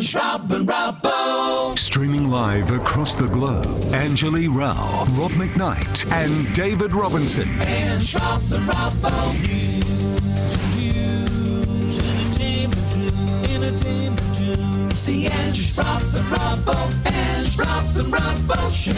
Ange, Rob and Robbo. Streaming live across the globe, Anjali Rao, Rob McKnight and David Robinson. Ange, Rob and Robbo. News, entertainment too. It's the Ange, Rob and Robbo. Ange, Rob and Robbo Show.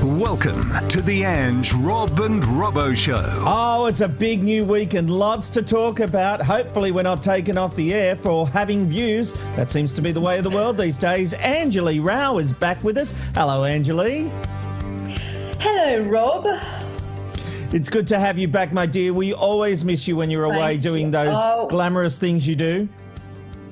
Welcome to the Ange, Rob and Robbo Show. Oh, it's a big new week and lots to talk about. Hopefully we're not taken off the air for having views. That seems to be the way of the world these days. Anjali Rao is back with us. Hello, Anjali. Hello, Rob. It's good to have you back, my dear. We always miss you when you're away doing those glamorous things you do.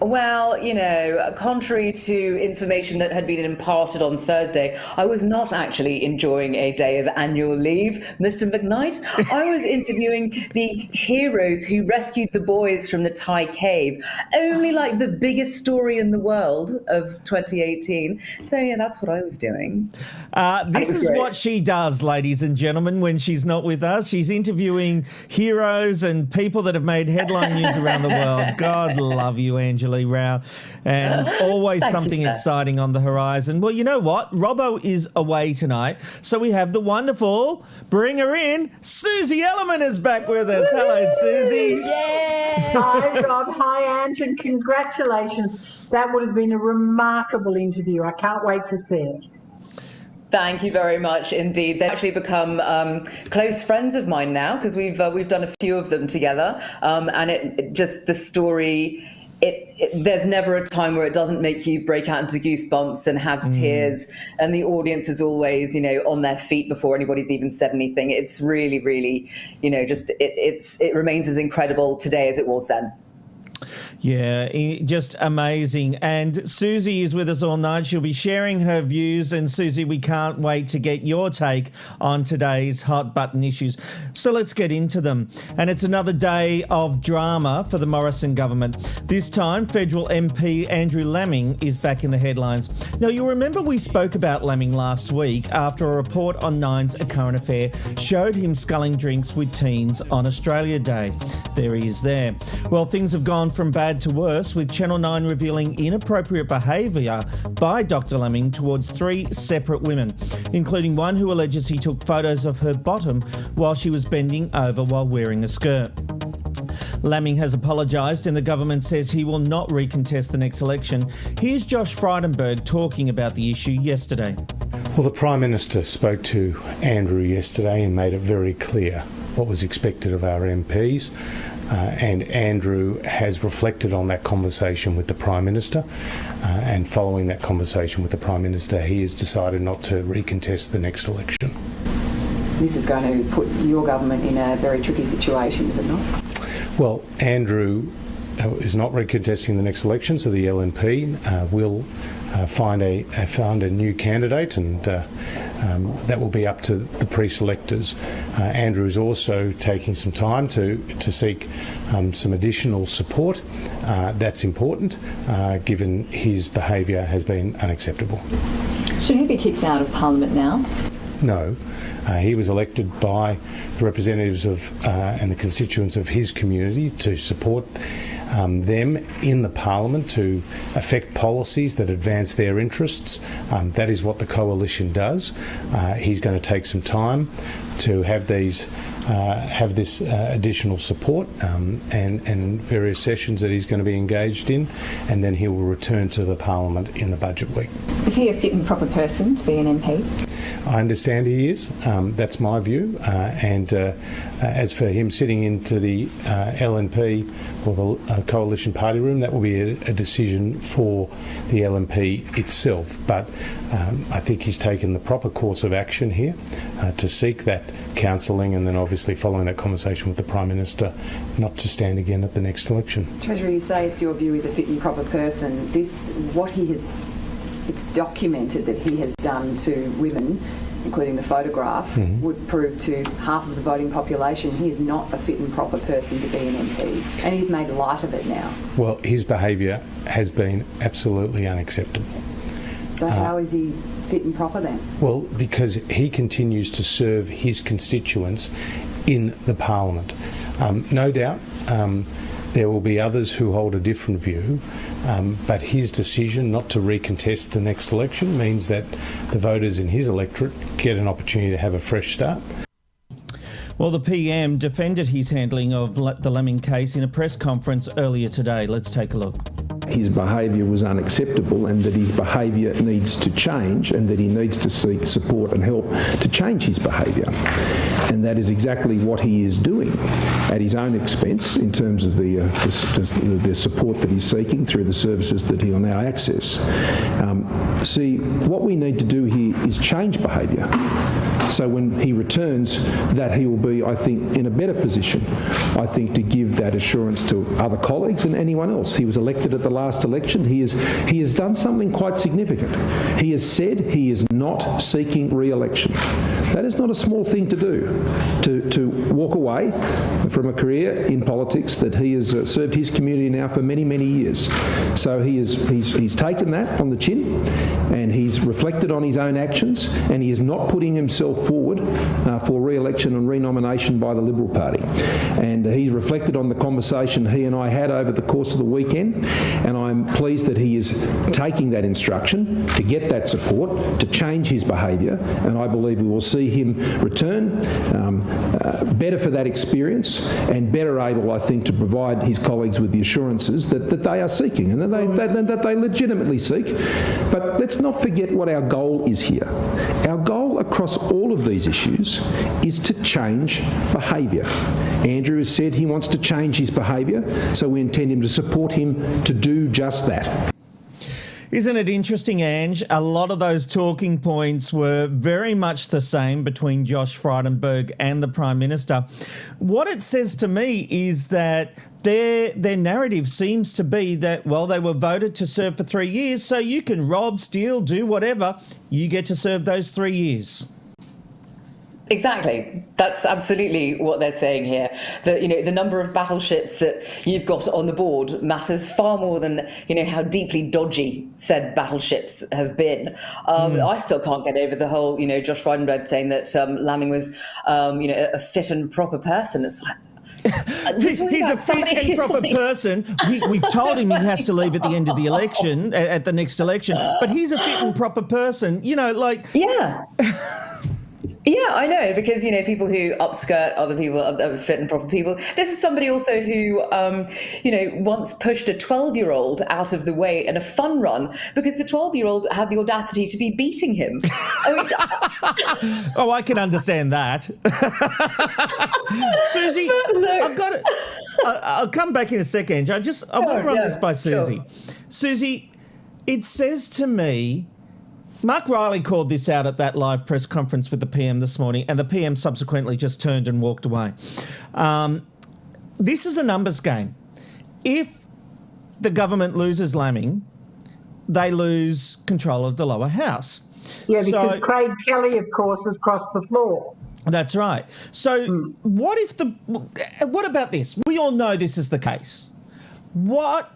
Well, you know, contrary to information that had been imparted on Thursday, I was not actually enjoying a day of annual leave, Mr. McKnight. I was interviewing the heroes who rescued the boys from the Thai cave. Only like the biggest story in the world of 2018. So, yeah, that's what I was doing. This is what she does, ladies and gentlemen, when she's not with us. She's interviewing heroes and people that have made headline news around the world. God love you, Angela Rao, and always something exciting on the horizon. Well, you know what? Robbo is away tonight, so we have the wonderful, bring her in, Susie Ellerman is back with us. Hello, Susie. Yeah. Hi, Rob. Hi, Ange, and congratulations. That would have been a remarkable interview. I can't wait to see it. Thank you very much indeed. They've actually become close friends of mine now because we've done a few of them together, and it just the story. There's never a time where it doesn't make you break out into goosebumps and have tears, and the audience is always, you know, on their feet before anybody's even said anything. It's really, really, you know, just it remains as incredible today as it was then. Yeah, just amazing. And Susie is with us all night. She'll be sharing her views. And Susie, we can't wait to get your take on today's hot button issues. So let's get into them. And it's another day of drama for the Morrison government. This time, federal MP Andrew Laming is back in the headlines. Now, you'll remember we spoke about Laming last week after a report on Nine's A Current Affair showed him sculling drinks with teens on Australia Day. There he is there. Well, things have gone from bad to worse, with Channel 9 revealing inappropriate behaviour by Dr. Laming towards 3 separate women, including one who alleges he took photos of her bottom while she was bending over while wearing a skirt. Laming has apologised and the government says he will not recontest the next election. Here's Josh Frydenberg talking about the issue yesterday. Well, the Prime Minister spoke to Andrew yesterday and made it very clear what was expected of our MPs. And Andrew has reflected on that conversation with the Prime Minister, and following that conversation with the Prime Minister, he has decided not to recontest the next election. This is going to put your government in a very tricky situation, is it not? Well, Andrew is not recontesting the next election, so the LNP will find a new candidate, and that will be up to the pre-selectors. Andrew is also taking some time to seek some additional support. That's important, given his behaviour has been unacceptable. Should he be kicked out of Parliament now? No. He was elected by the representatives of and the constituents of his community to support them in the Parliament, to affect policies that advance their interests. That is what the coalition does. He's going to take some time to have this additional support and various sessions that he's going to be engaged in, and then he will return to the Parliament in the budget week. Is he a fit and proper person to be an MP? I understand he is. That's my view. And as for him sitting into the LNP or the coalition party room, that will be a decision for the LNP itself. But I think he's taken the proper course of action here to seek that counselling, and then obviously following that conversation with the Prime Minister, not to stand again at the next election. Treasurer, you say it's your view he's a fit and proper person. It's documented that he has done to women, including the photograph, would prove to half of the voting population he is not a fit and proper person to be an MP. And he's made light of it now. Well, his behaviour has been absolutely unacceptable. So how is he fit and proper then? Well, because he continues to serve his constituents in the Parliament. No doubt There will be others who hold a different view, but his decision not to recontest the next election means that the voters in his electorate get an opportunity to have a fresh start. Well, the PM defended his handling of the Laming case in a press conference earlier today. Let's take a look. His behaviour was unacceptable and that his behaviour needs to change and that he needs to seek support and help to change his behaviour. And that is exactly what he is doing at his own expense in terms of the support that he's seeking through the services that he'll now access. See, what we need to do here is change behaviour. So when he returns, that he will be, I think, in a better position, I think, to give that assurance to other colleagues and anyone else. He was elected at the last election. He has done something quite significant. He has said he is not seeking re-election. That is not a small thing to do, to walk away from a career in politics that he has served his community now for many, many years. So he's taken that on the chin and he's reflected on his own actions and he is not putting himself forward for re-election and renomination by the Liberal Party. And he's reflected on the conversation he and I had over the course of the weekend, and I'm pleased that he is taking that instruction to get that support, to change his behaviour, and I believe we will see him return better for that experience and better able, I think, to provide his colleagues with the assurances that they are seeking and that they legitimately seek. But let's not forget what our goal is here. Our goal across all of these issues is to change behaviour. Andrew has said he wants to change his behaviour, so we intend him to support him to do just that. Isn't it interesting, Ange? A lot of those talking points were very much the same between Josh Frydenberg and the Prime Minister. What it says to me is that their narrative seems to be that, well, they were voted to serve for 3 years, so you can rob, steal, do whatever. You get to serve those 3 years. Exactly. That's absolutely what they're saying here. That, the number of battleships that you've got on the board matters far more than, how deeply dodgy said battleships have been. I still can't get over the whole, Josh Frydenberg saying that Laming was, a fit and proper person. It's like, he's a fit and proper person. We've told him he has to leave at the end of the election, at the next election, but he's a fit and proper person, Yeah. Yeah, I know, because, people who upskirt other people, other fit and proper people. This is somebody also who, once pushed a 12-year-old out of the way in a fun run because the 12-year-old had the audacity to be beating him. Oh, I can understand that. Susie, I've got it. I'll come back in a second. I want to run this by Susie. Sure. Susie, it says to me, Mark Riley called this out at that live press conference with the PM this morning, and the PM subsequently just turned and walked away. This is a numbers game. If the government loses Laming, they lose control of the lower house. Yeah, because Craig Kelly, of course, has crossed the floor. That's right. So what about this? We all know this is the case. What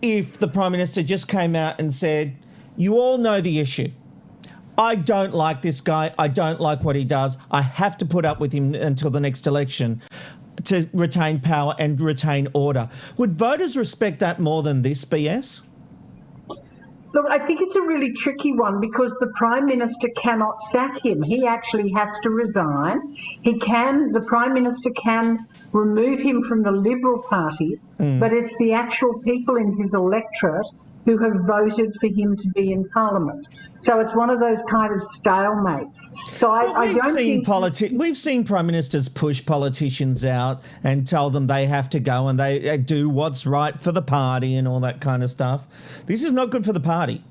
if the Prime Minister just came out and said, you all know the issue. I don't like this guy. I don't like what he does. I have to put up with him until the next election to retain power and retain order. Would voters respect that more than this BS? Look, I think it's a really tricky one because the Prime Minister cannot sack him. He actually has to resign. The Prime Minister can remove him from the Liberal Party, but it's the actual people in his electorate who have voted for him to be in Parliament. So it's one of those kind of stalemates. So I don't think... We've seen Prime Ministers push politicians out and tell them they have to go and they do what's right for the party and all that kind of stuff. This is not good for the party.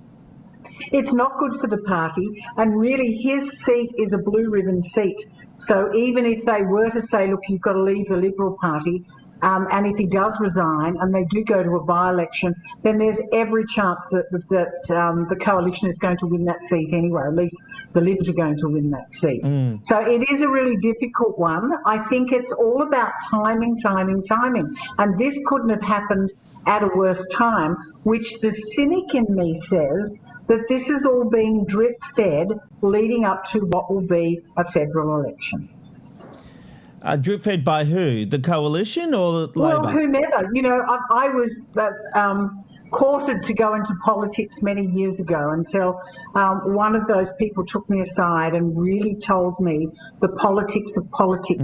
It's not good for the party, and really his seat is a blue ribbon seat. So even if they were to say, look, you've got to leave the Liberal Party, and if he does resign and they do go to a by-election, then there's every chance that the coalition is going to win that seat anyway. At least the Libs are going to win that seat. So it is a really difficult one. I think it's all about timing. And this couldn't have happened at a worse time, which the cynic in me says that this is all being drip-fed leading up to what will be a federal election. Drip fed by who? The coalition or Labor? Well, whomever. You know, I was courted to go into politics many years ago until one of those people took me aside and really told me the politics of politics.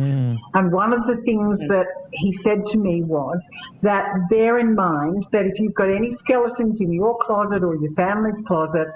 And one of the things that he said to me was that bear in mind that if you've got any skeletons in your closet or your family's closet,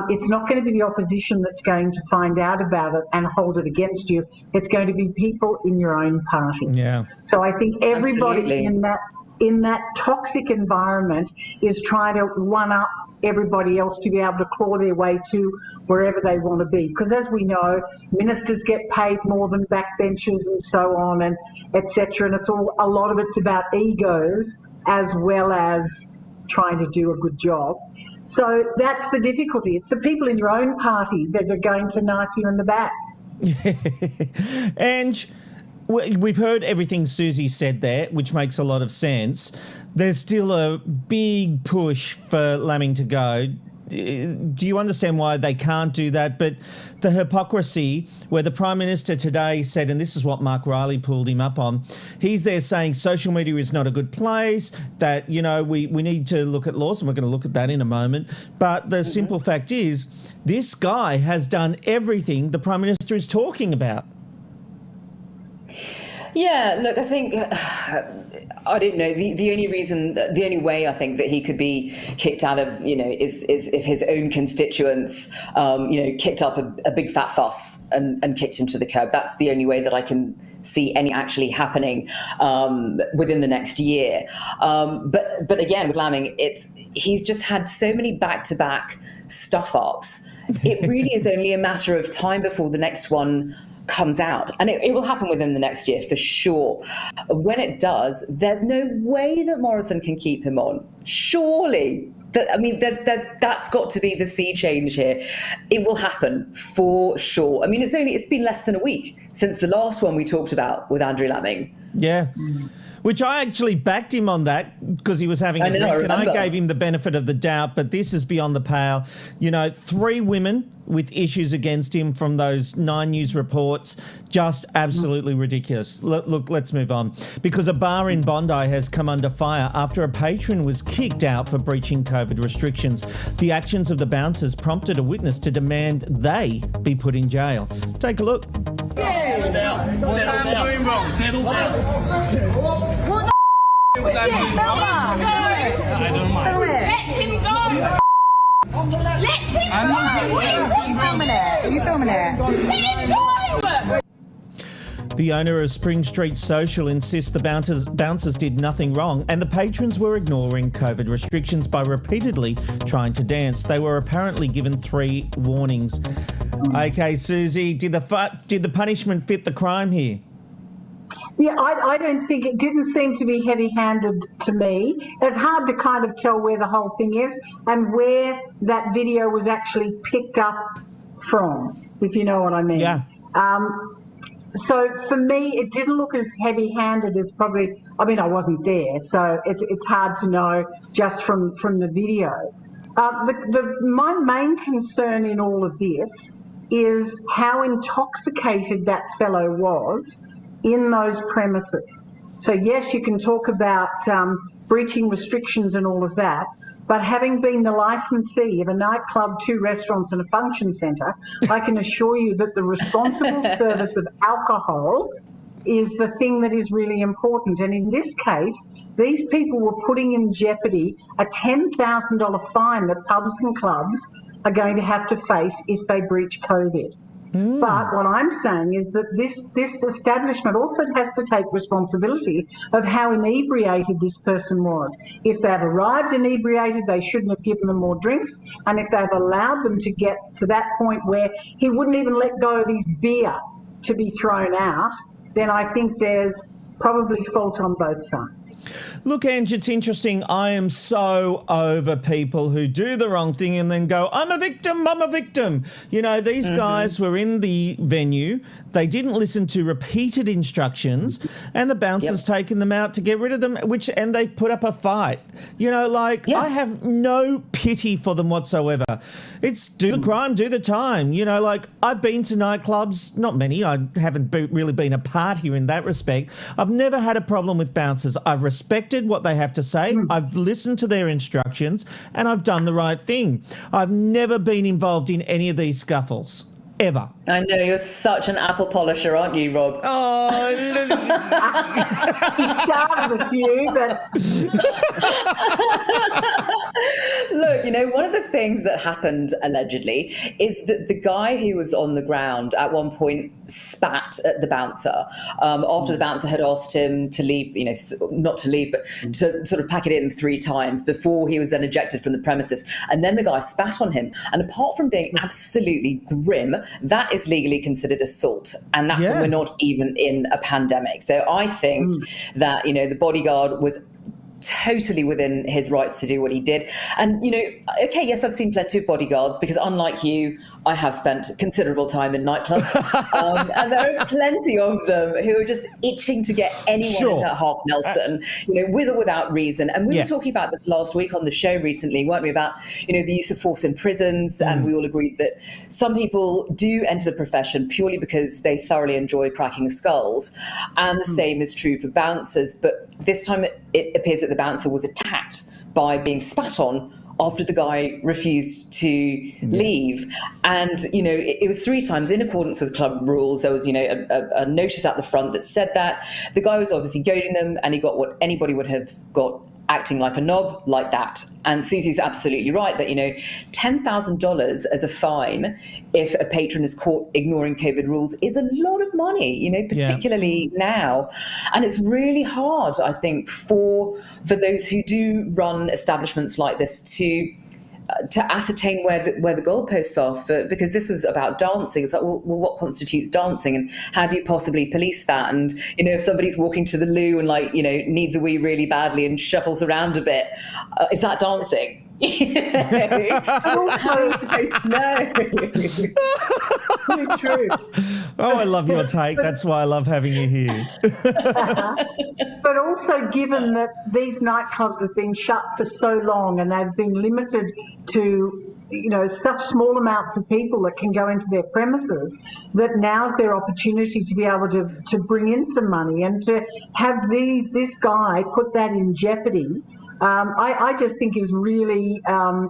it's not going to be the opposition that's going to find out about it and hold it against you. It's going to be people in your own party. Yeah. So I think everybody Absolutely. in that toxic environment is trying to one-up everybody else to be able to claw their way to wherever they want to be. Because as we know, ministers get paid more than backbenchers and so on, and etc. And a lot of it's about egos as well as trying to do a good job. So that's the difficulty. It's the people in your own party that are going to knife you in the back. And we've heard everything Susie said there, which makes a lot of sense. There's still a big push for Laming to go. Do you understand why they can't do that? But the hypocrisy where the Prime Minister today said, and this is what Mark Riley pulled him up on, he's there saying social media is not a good place, that, you know, we need to look at laws, and we're going to look at that in a moment. But the simple fact is, this guy has done everything the Prime Minister is talking about. Yeah, look, I think, I don't know, the only way I think that he could be kicked out of, you know, is if his own constituents, you know, kicked up a big fat fuss and kicked him to the curb. That's the only way that I can see any actually happening within the next year. But again, with Laming, he's just had so many back-to-back stuff-ups. It really is only a matter of time before the next one comes out, and it will happen within the next year for sure. When it does, there's no way that Morrison can keep him on. Surely. That's got to be the sea change here. It will happen for sure. I mean, it's been less than a week since the last one we talked about with Andrew Laming. Yeah. Which I actually backed him on that because he was having a drink, and I gave him the benefit of the doubt, but this is beyond the pale. You know, 3 women with issues against him from those 9 News reports, just absolutely ridiculous. Look, let's move on. Because a bar in Bondi has come under fire after a patron was kicked out for breaching COVID restrictions. The actions of the bouncers prompted a witness to demand they be put in jail. Take a look. Settle down. Settle down. What the I don't mind. Let him go. Let him go. What are you filming it? Are you filming it? Let him go. The owner of Spring Street Social insists the bouncers did nothing wrong, and the patrons were ignoring COVID restrictions by repeatedly trying to dance. They were apparently given 3 warnings. Okay, Susie, did the punishment fit the crime here? Yeah, I don't think it didn't seem to be heavy-handed to me. It's hard to kind of tell where the whole thing is and where that video was actually picked up from, if you know what I mean. Yeah. So for me, it didn't look as heavy-handed as probably. I mean, I wasn't there, so it's hard to know just from the video. My main concern in all of this is how intoxicated that fellow was in those premises. So yes, you can talk about breaching restrictions and all of that, but having been the licensee of a nightclub, 2 restaurants and a function centre, I can assure you that the responsible service of alcohol is the thing that is really important. And in this case, these people were putting in jeopardy a $10,000 fine that pubs and clubs are going to have to face if they breach COVID. But what I'm saying is that this establishment also has to take responsibility of how inebriated this person was. If they've arrived inebriated, they shouldn't have given them more drinks. And if they've allowed them to get to that point where he wouldn't even let go of his beer to be thrown out, then I think there's probably fault on both sides. Look, Ange, it's interesting. I am so over people who do the wrong thing and then go, I'm a victim. You know, these guys were in the venue. They didn't listen to repeated instructions, and the bouncers taken them out to get rid of them, and they've put up a fight. You know, I have no pity for them whatsoever. It's do the crime, do the time. You know, like I've been to nightclubs, not many. I haven't really been a partier in that respect. I've never had a problem with bouncers. I've respected what they have to say. I've listened to their instructions and I've done the right thing. I've never been involved in any of these scuffles. Ever. I know, you're such an apple polisher, aren't you, Rob? Oh, He started with you, but look, you know, one of the things that happened allegedly is that the guy who was on the ground at one point spat at the bouncer after the bouncer had asked him to leave, you know, not to leave, but to sort of pack it in 3 times before he was then ejected from the premises. And then the guy spat on him. And apart from being absolutely grim, that is legally considered assault. And that's when we're not even in a pandemic. So I think that, you know, the bodyguard was totally within his rights to do what he did. And, you know, okay, yes, I've seen plenty of bodyguards because unlike you, I have spent considerable time in nightclubs. And there are plenty of them who are just itching to get anyone into half Nelson, you know, with or without reason. And we were talking about this last week on the show recently, weren't we, about, you know, the use of force in prisons. And we all agreed that some people do enter the profession purely because they thoroughly enjoy cracking skulls. And the same is true for bouncers. But this time it appears that the bouncer was attacked by being spat on after the guy refused to leave. And, you know, it was 3 times in accordance with club rules. There was, you know, a notice at the front that said that. The guy was obviously goading them and he got what anybody would have got acting like a knob like that. And Susie's absolutely right that, you know, $10,000 as a fine if a patron is caught ignoring COVID rules is a lot of money, you know, particularly now. And it's really hard, I think, for those who do run establishments like this to ascertain where the goalposts are, because this was about dancing. It's like, well, what constitutes dancing, and how do you possibly police that? And, you know, if somebody's walking to the loo and, like, you know, needs a wee really badly and shuffles around a bit, is that dancing? How are you supposed to know? true. Oh, I love your take. That's why I love having you here. But also, given that these nightclubs have been shut for so long and they've been limited to, you know, such small amounts of people that can go into their premises, that now's their opportunity to be able to bring in some money, and to have this guy put that in jeopardy. I just think is really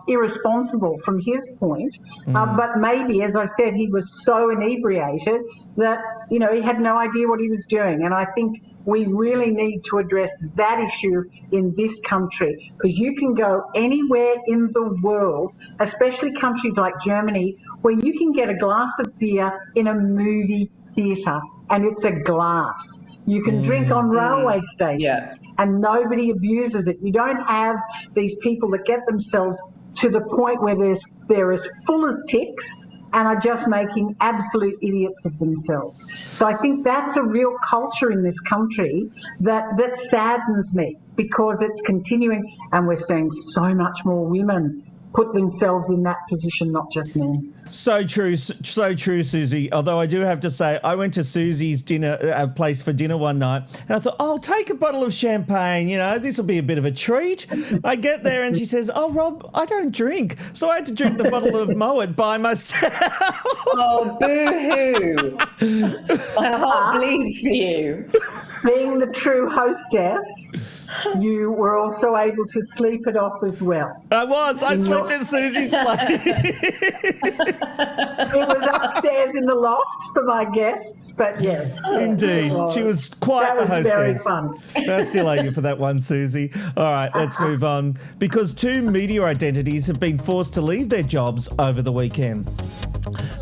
irresponsible from his point. But maybe, as I said, he was so inebriated that, you know, he had no idea what he was doing. And I think we really need to address that issue in this country, because you can go anywhere in the world, especially countries like Germany, where you can get a glass of beer in a movie theatre, and it's a glass. You can drink on railway stations and nobody abuses it. You don't have these people that get themselves to the point where they're as full as ticks and are just making absolute idiots of themselves. So I think that's a real culture in this country that saddens me, because it's continuing, and we're seeing so much more women put themselves in that position, not just men. So true, Susie. Although I do have to say, I went to Susie's place for dinner one night, and I thought, I'll take a bottle of champagne, you know, this will be a bit of a treat. I get there and she says, oh, Rob, I don't drink. So I had to drink the bottle of Moet by myself. Oh, boo-hoo. My heart bleeds for you. Being the true hostess, you were also able to sleep it off as well. I was. I slept in Susie's place. It was upstairs in the loft for my guests, but yes. Indeed. She was quite the hostess. Very fun. I still owe you for that one, Susie. All right, let's move on. Because 2 media identities have been forced to leave their jobs over the weekend.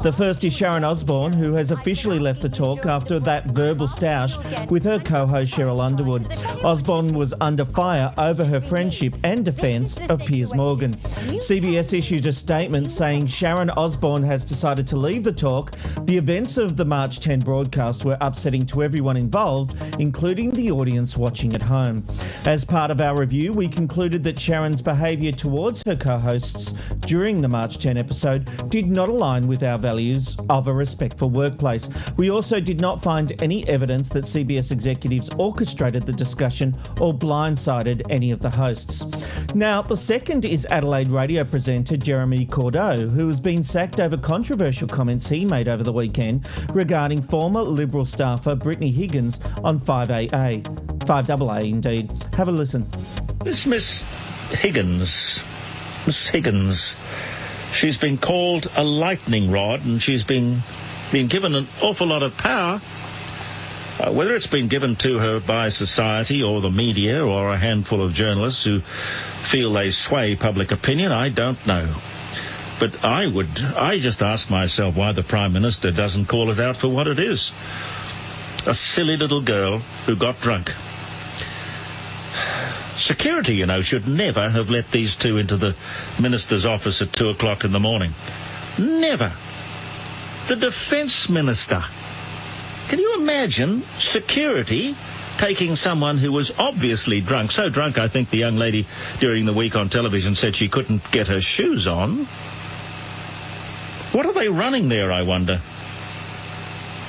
The first is Sharon Osbourne, who has officially left the talk after that verbal stoush with her co-host Cheryl Underwood. Osbourne was under fire over her friendship and defence of Piers Morgan. CBS issued a statement saying Sharon Osbourne has decided to leave the talk. The events of the March 10 broadcast were upsetting to everyone involved, including the audience watching at home. As part of our review, we concluded that Sharon's behaviour towards her co-hosts during the March 10 episode did not align with our values of a respectful workplace. We also did not find any evidence that CBS executives orchestrated the discussion or blindsided any of the hosts. Now, the second is Adelaide radio radio presenter Jeremy Cordeaux, who has been sacked over controversial comments he made over the weekend regarding former Liberal staffer Brittany Higgins on 5AA indeed. Have a listen. This Miss Higgins, she's been called a lightning rod, and she's been given an awful lot of power. Whether it's been given to her by society or the media or a handful of journalists who feel they sway public opinion, I don't know. But I just ask myself why the Prime Minister doesn't call it out for what it is. A silly little girl who got drunk. Security, you know, should never have let these two into the Minister's office at 2 o'clock in the morning. Never. The Defence Minister. Can you imagine security taking someone who was obviously drunk? So drunk, I think the young lady during the week on television said she couldn't get her shoes on. What are they running there, I wonder?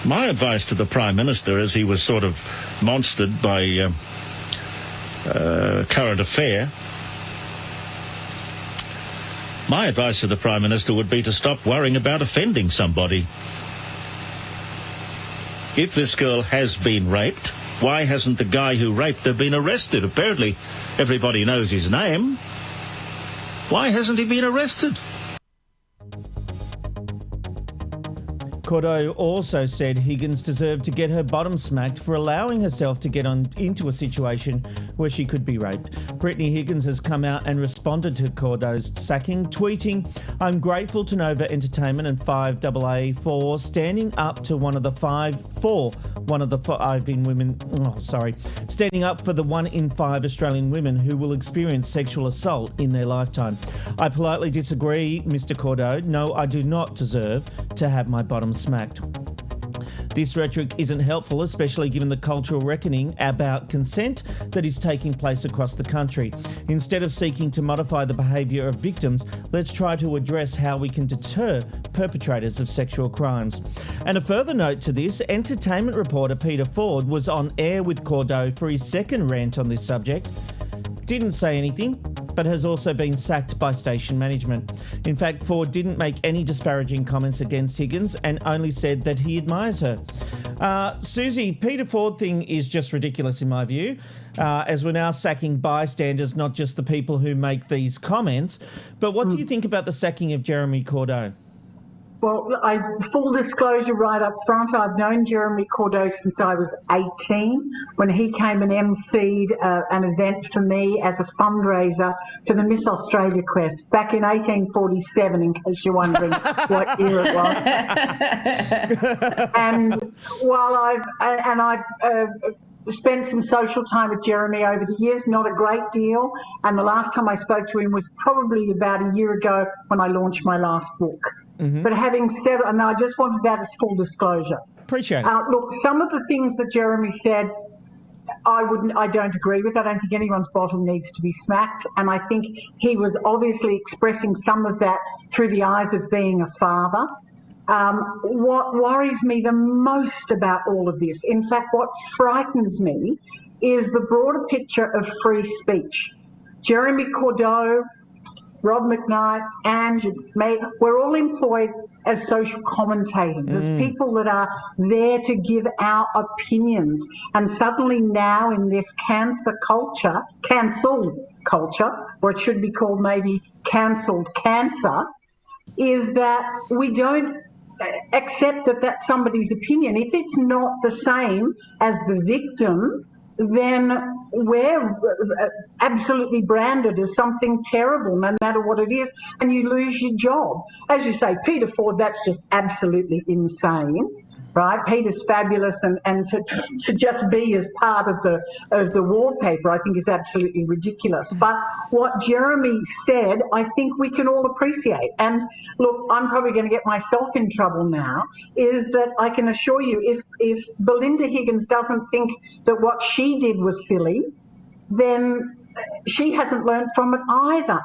My advice to the Prime Minister, as he was sort of monstered by current affair, my advice to the Prime Minister would be to stop worrying about offending somebody. If this girl has been raped, why hasn't the guy who raped her been arrested? Apparently everybody knows his name. Why hasn't he been arrested? Cordeaux also said Higgins deserved to get her bottom smacked for allowing herself to get into a situation where she could be raped. Brittany Higgins has come out and responded to Cordeaux's sacking, tweeting, "I'm grateful to Nova Entertainment and 5AA for standing up to standing up for the 1 in 5 Australian women who will experience sexual assault in their lifetime. I politely disagree, Mr. Cordeaux. No, I do not deserve to have my bottom smacked. This rhetoric isn't helpful, especially given the cultural reckoning about consent that is taking place across the country. Instead of seeking to modify the behaviour of victims, let's try to address how we can deter perpetrators of sexual crimes." And a further note to this, entertainment reporter Peter Ford was on air with Cordeaux for his second rant on this subject. Didn't say anything, but has also been sacked by station management. In fact, Ford didn't make any disparaging comments against Higgins and only said that he admires her. Susie, Peter Ford thing is just ridiculous in my view, as we're now sacking bystanders, not just the people who make these comments. But what do you think about the sacking of Jeremy Cordeaux? Well, full disclosure right up front, I've known Jeremy Cordeaux since I was 18, when he came and emceed an event for me as a fundraiser for the Miss Australia quest back in 1847, in case you're wondering what year it was. And while I've spent some social time with Jeremy over the years, not a great deal, and the last time I spoke to him was probably about a year ago when I launched my last book. Mm-hmm. But having said, and I just wanted that as full disclosure. Appreciate it. Look, some of the things that Jeremy said, I don't agree with. I don't think anyone's bottom needs to be smacked. And I think he was obviously expressing some of that through the eyes of being a father. What worries me the most about all of this, in fact, what frightens me, is the broader picture of free speech. Jeremy Cordeaux, Rob McKnight, Ange, we're all employed as social commentators, as people that are there to give our opinions. And suddenly now in this cancelled culture, or it should be called maybe cancelled cancer, is that we don't accept that that's somebody's opinion. If it's not the same as the victim, then we're absolutely branded as something terrible, no matter what it is, and you lose your job. As you say, Peter Ford, that's just absolutely insane, right? Peter's fabulous, and to just be as part of the wallpaper, I think is absolutely ridiculous. But what Jeremy said, I think we can all appreciate. And look, I'm probably going to get myself in trouble now, is that I can assure you, if Belinda Higgins doesn't think that what she did was silly, then she hasn't learned from it either.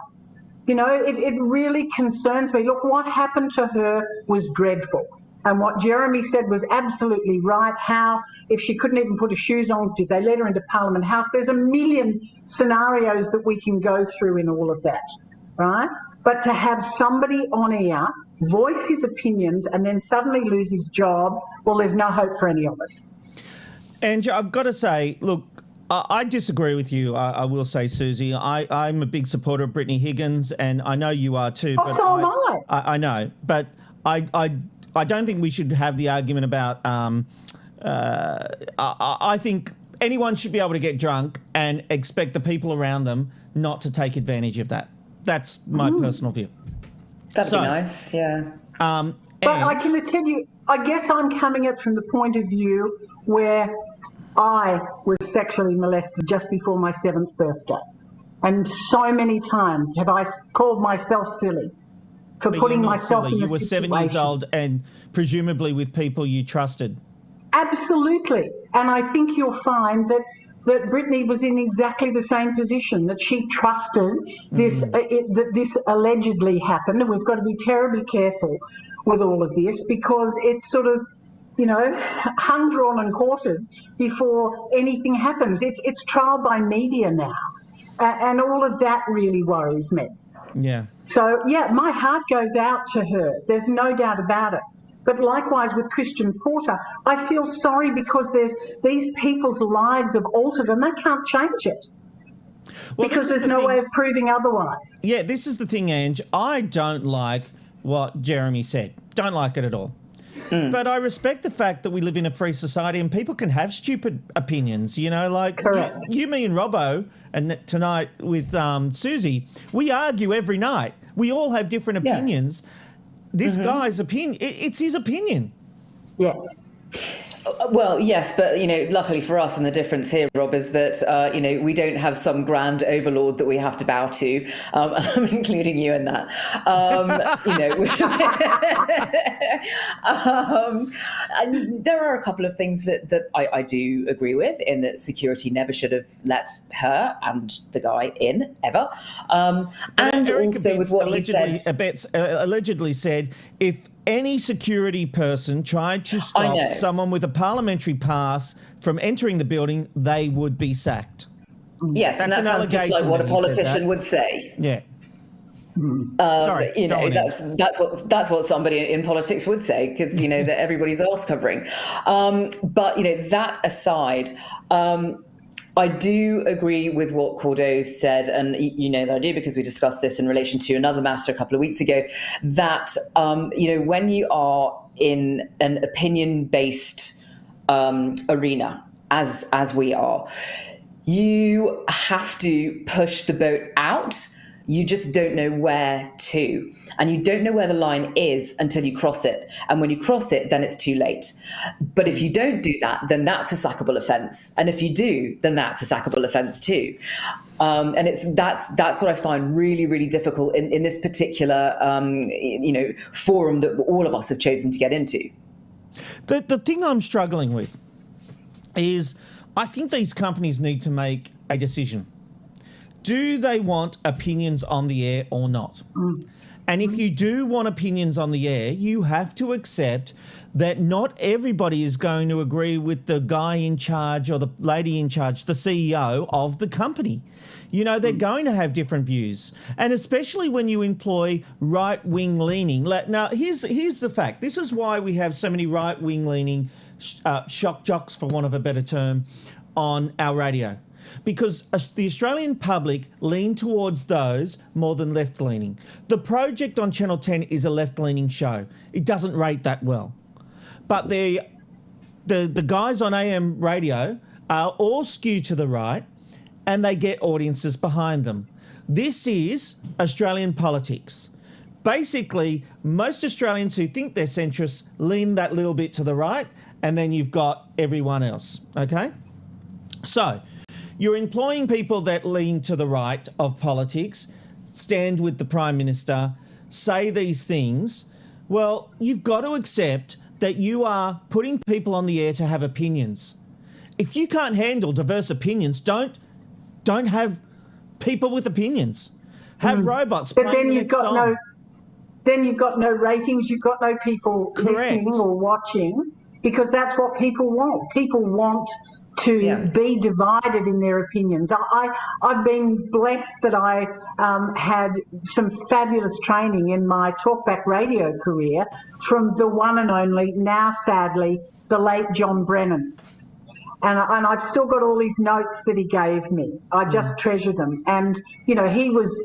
You know, it really concerns me. Look, what happened to her was dreadful. And what Jeremy said was absolutely right. How, if she couldn't even put her shoes on, did they let her into Parliament House? There's a million scenarios that we can go through in all of that, right? But to have somebody on air voice his opinions and then suddenly lose his job, well, there's no hope for any of us. And I've got to say, look, I disagree with you, I will say, Susie. I'm a big supporter of Brittany Higgins, and I know you are too. Oh, so am I. I know, but I don't think we should have the argument about... I think anyone should be able to get drunk and expect the people around them not to take advantage of that. That's my personal view. That'd be nice, yeah. But I can tell you, I guess I'm coming at it from the point of view where I was sexually molested just before my 7th birthday. And so many times have I called myself silly for putting myself in a situation. You were 7 years old and presumably with people you trusted. Absolutely. And I think you'll find that Brittany was in exactly the same position, that she trusted this, that this allegedly happened. And we've got to be terribly careful with all of this because it's sort of, hung, drawn and quartered before anything happens. It's trial by media now. And all of that really worries me. Yeah. So, yeah, my heart goes out to her. There's no doubt about it. But likewise with Christian Porter, I feel sorry because these people's lives have altered and they can't change it. Well, because there's no way of proving otherwise. Yeah, this is the thing, Ange. I don't like what Jeremy said. Don't like it at all. But I respect the fact that we live in a free society and people can have stupid opinions, like you, me and Robbo, and tonight with Susie, we argue every night. We all have different opinions. This guy's opinion, it's his opinion. Yes. Well, yes, but, luckily for us, and the difference here, Rob, is that, we don't have some grand overlord that we have to bow to. I'm including you in that. And there are a couple of things that I do agree with, in that security never should have let her and the guy in, ever. And also with what he said... allegedly said, if any security person tried to stop someone with a parliamentary pass from entering the building, they would be sacked. Yes, and that sounds just like what a politician would say. Yeah. Sorry, that's what somebody in politics would say, because that everybody's arse covering. But that aside. I do agree with what Cordo said, and that I do because we discussed this in relation to another matter a couple of weeks ago, that, when you are in an opinion-based arena, as we are, you have to push the boat out. You just don't know where to. And you don't know where the line is until you cross it. And when you cross it, then it's too late. But if you don't do that, then that's a sackable offence. And if you do, then that's a sackable offence too. And that's what I find really, really difficult in this particular forum that all of us have chosen to get into. The thing I'm struggling with is I think these companies need to make a decision. Do they want opinions on the air or not? And if you do want opinions on the air, you have to accept that not everybody is going to agree with the guy in charge or the lady in charge, the CEO of the company. They're going to have different views. And especially when you employ right-wing leaning. Now, here's the fact. This is why we have so many right-wing leaning shock jocks, for want of a better term, on our radio. Because the Australian public lean towards those more than left-leaning. The Project on Channel 10 is a left-leaning show. It doesn't rate that well. But the guys on AM radio are all skewed to the right, and they get audiences behind them. This is Australian politics. Basically, most Australians who think they're centrists lean that little bit to the right, and then you've got everyone else, okay? So... you're employing people that lean to the right of politics, stand with the Prime Minister, say these things. Well, you've got to accept that you are putting people on the air to have opinions. If you can't handle diverse opinions, don't have people with opinions. Have robots playing then the you've next got song. Then you've got no ratings, you've got no people listening or watching, because that's what people want. People want to be divided in their opinions. I've been blessed that I had some fabulous training in my talkback radio career from the one and only, now sadly, the late John Brennan. And I've still got all these notes that he gave me. I just treasure them. And, you know, he was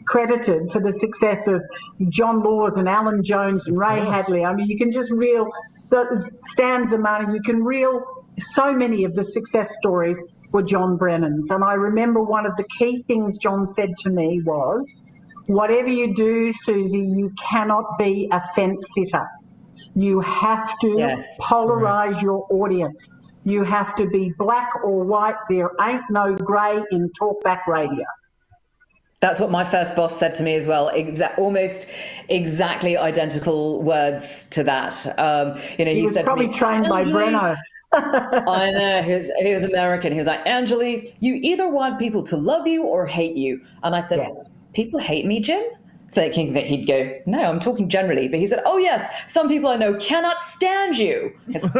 credited for the success of John Laws and Alan Jones and Ray Hadley. I mean, you can just reel the Stanza Money, you can reel so many of the success stories were John Brennan's. And I remember one of the key things John said to me was, whatever you do, Susie, you cannot be a fence sitter. You have to polarise your audience. You have to be black or white. There ain't no grey in talkback radio. That's what my first boss said to me as well. Almost exactly identical words to that. You know, he said probably to me, trained by Breno. I know, he was American. He was like, Angeli, you either want people to love you or hate you. And I said, people hate me, Jim? Thinking that he'd go, no, I'm talking generally. But he said, oh, yes, some people I know cannot stand you. I said,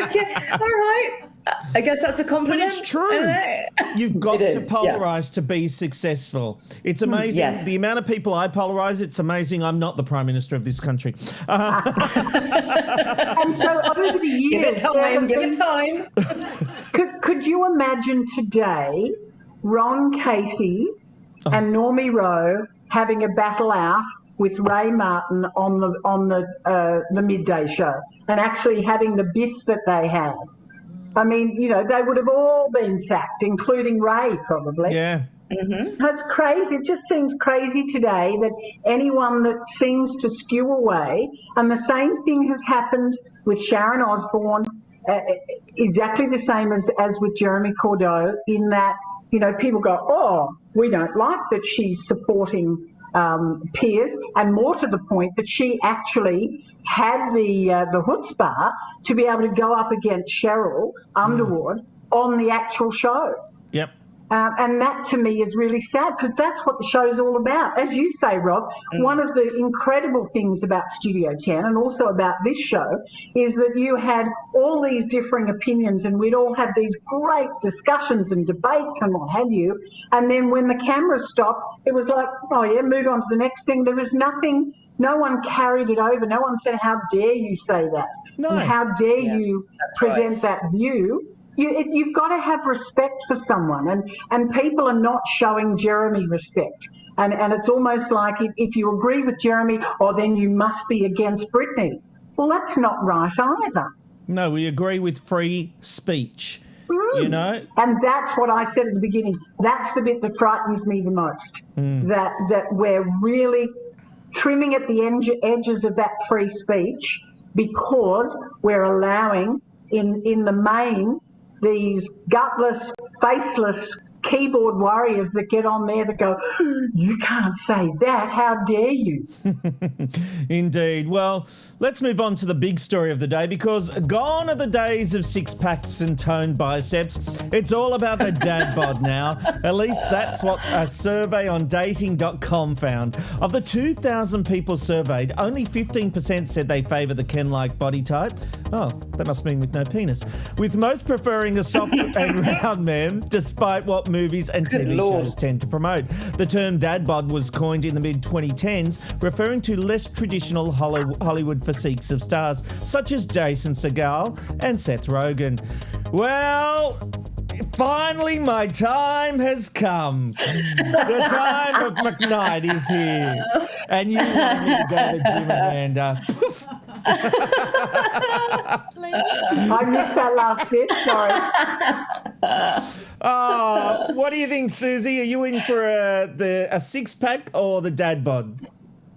okay, all right. I guess that's a compliment. But it's true. You've got to polarize to be successful. It's amazing. The amount of people I polarize, it's amazing. I'm not the Prime Minister of this country. And so over the years... Give it time. Could you imagine today Ron Casey and Normie Rowe having a battle out with Ray Martin on the midday show and actually having the biff that they had? I mean, you know, they would have all been sacked, including Ray probably. Yeah. That's crazy. It just seems crazy today that anyone that seems to skew away, and the same thing has happened with Sharon Osbourne, exactly the same as with Jeremy Cordeaux, in that, you know, people go, oh, we don't like that she's supporting peers, and more to the point that she actually had the chutzpah to be able to go up against Cheryl Underwood on the actual show. Yep. And that to me is really sad, because that's what the show's all about. As you say, Rob, one of the incredible things about Studio 10 and also about this show is that you had all these differing opinions and we'd all have these great discussions and debates and what have you. And then when the cameras stopped, it was like, oh yeah, move on to the next thing. There was nothing, no one carried it over. No one said, how dare you say that? No. And how dare you present that view? You've got to have respect for someone, and people are not showing Jeremy respect. And it's almost like if you agree with Jeremy, then you must be against Brittany. Well, that's not right either. No, we agree with free speech, you know? And that's what I said at the beginning. That's the bit that frightens me the most, that we're really trimming at the edges of that free speech because we're allowing, in the main, these gutless, faceless keyboard warriors that get on there that go, you can't say that, how dare you? Indeed. Well, let's move on to the big story of the day, because gone are the days of six-packs and toned biceps. It's all about the dad bod now. At least that's what a survey on dating.com found. Of the 2,000 people surveyed, only 15% said they favour the Ken-like body type. Oh, that must mean with no penis. With most preferring a soft and round man, despite what movies and TV shows tend to promote. The term dad bod was coined in the mid-2010s, referring to less traditional Hollywood physiques of stars such as Jason Segel and Seth Rogen. Well, finally my time has come. The time of McKnight is here. And you want me to go to the gym, Amanda. I missed that last bit, sorry. What do you think, Susie? Are you in for a six-pack or the dad bod?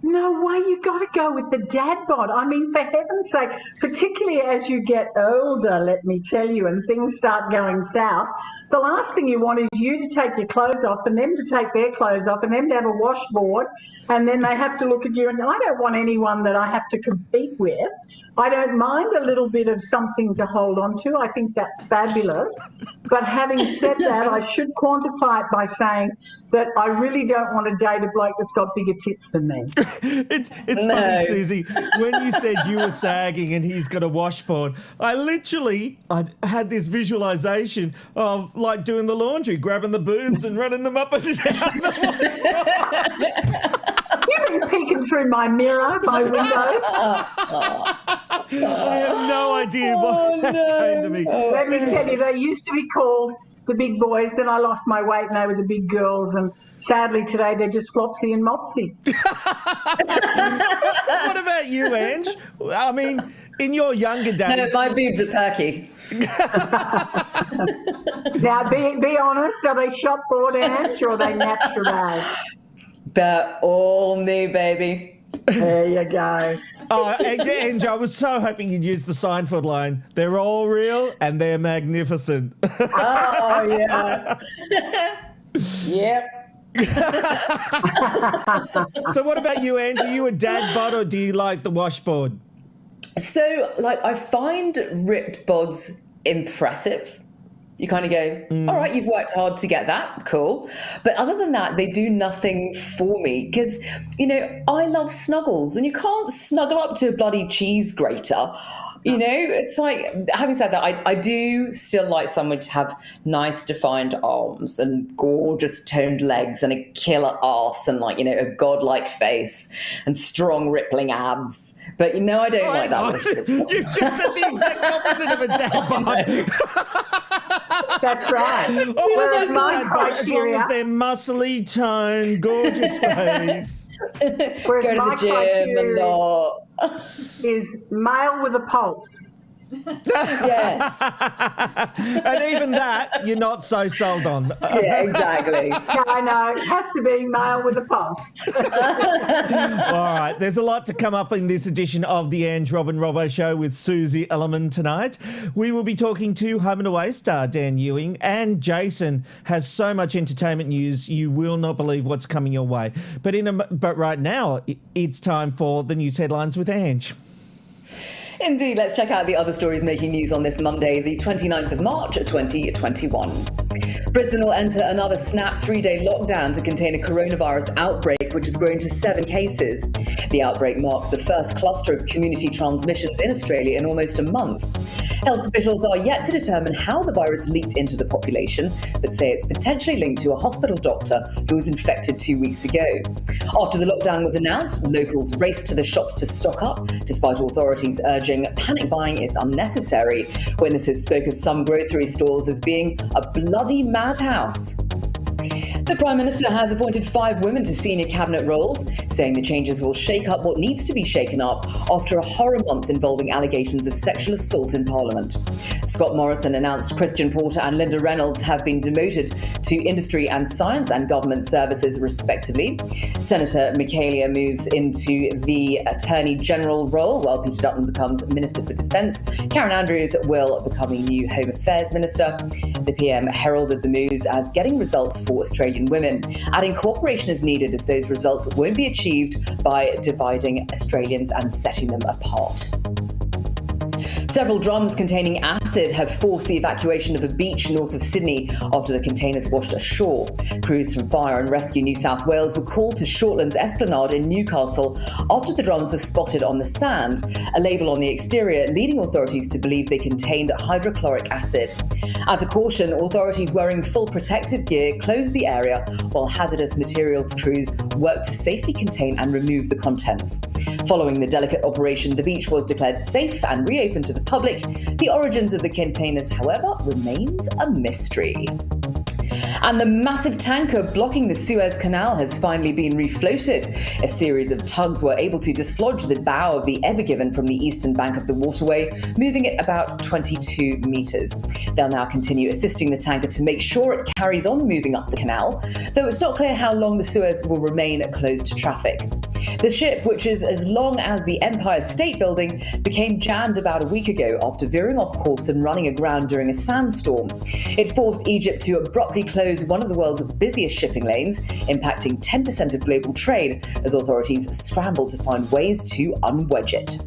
No way, you've got to go with the dad bod. I mean, for heaven's sake, particularly as you get older, let me tell you, and things start going south, the last thing you want is you to take your clothes off and them to take their clothes off and them to have a washboard, and then they have to look at you, and I don't want anyone that I have to compete with. I don't mind a little bit of something to hold on to. I think that's fabulous. But having said that, I should quantify it by saying that I really don't want to date a bloke that's got bigger tits than me. It's funny, Susie, when you said you were sagging and he's got a washboard, I had this visualisation of like doing the laundry, grabbing the boobs and running them up and down the washboard. You've been peeking through my mirror, my window. I have no idea why that came to me. Let me tell you, they used to be called the big boys. Then I lost my weight and they were the big girls. And sadly today they're just Flopsy and Mopsy. What about you, Ange? I mean, in your younger days... No, my boobs are perky. Now, be honest, are they shop board, Ange, or are they natural? They're all new, baby. There you go. Ange, I was so hoping you'd use the Seinfeld line. They're all real and they're magnificent. Oh, yeah. Yep. So what about you, Ange? Are you a dad bod or do you like the washboard? So, I find ripped bods impressive. You kind of go, all right, you've worked hard to get that. Cool. But other than that, they do nothing for me because, I love snuggles and you can't snuggle up to a bloody cheese grater. It's like, having said that, I do still like someone to have nice defined arms and gorgeous toned legs and a killer arse and a godlike face and strong rippling abs. But I don't like that. You've just said the exact opposite of a dad bod. That's right. Whereas my criteria, as long as they're muscly toned, gorgeous face. Whereas go to my the gym a lot. Is male with a pulse. Yes. And even that, you're not so sold on. Yeah, exactly. No, I know. It has to be male with a pulse. All right. There's a lot to come up in this edition of the Ange Robin Robbo Show with Susie Ellerman tonight. We will be talking to Home and Away star Dan Ewing, and Jason has so much entertainment news you will not believe what's coming your way. But right now, it's time for the news headlines with Ange. Indeed, let's check out the other stories making news on this Monday, the 29th of March, 2021. Brisbane will enter another snap 3-day lockdown to contain a coronavirus outbreak, which has grown to 7 cases. The outbreak marks the first cluster of community transmissions in Australia in almost a month. Health officials are yet to determine how the virus leaked into the population, but say it's potentially linked to a hospital doctor who was infected 2 weeks ago. After the lockdown was announced, locals raced to the shops to stock up, despite authorities urging panic buying is unnecessary. Witnesses spoke of some grocery stores as being a bloody madhouse. The Prime Minister has appointed 5 women to senior cabinet roles, saying the changes will shake up what needs to be shaken up after a horror month involving allegations of sexual assault in Parliament. Scott Morrison announced Christian Porter and Linda Reynolds have been demoted to Industry and Science and Government Services, respectively. Senator Michaelia moves into the Attorney General role, while Peter Dutton becomes Minister for Defence. Karen Andrews will become a new Home Affairs Minister. The PM heralded the moves as getting results for Australian women, adding cooperation is needed as those results won't be achieved by dividing Australians and setting them apart. Several drums containing acid have forced the evacuation of a beach north of Sydney after the containers washed ashore. Crews from Fire and Rescue New South Wales were called to Shortlands Esplanade in Newcastle after the drums were spotted on the sand, a label on the exterior leading authorities to believe they contained hydrochloric acid. As a caution, authorities wearing full protective gear closed the area while hazardous materials crews worked to safely contain and remove the contents. Following the delicate operation, the beach was declared safe and reopened to the public. The origins of the containers, however, remains a mystery. And the massive tanker blocking the Suez Canal has finally been refloated. A series of tugs were able to dislodge the bow of the Ever Given from the eastern bank of the waterway, moving it about 22 metres. They'll now continue assisting the tanker to make sure it carries on moving up the canal, though it's not clear how long the Suez will remain closed to traffic. The ship, which is as long as the Empire State Building, became jammed about a week ago after veering off course and running aground during a sandstorm. It forced Egypt to abruptly close one of the world's busiest shipping lanes, impacting 10% of global trade as authorities scrambled to find ways to unwedge it.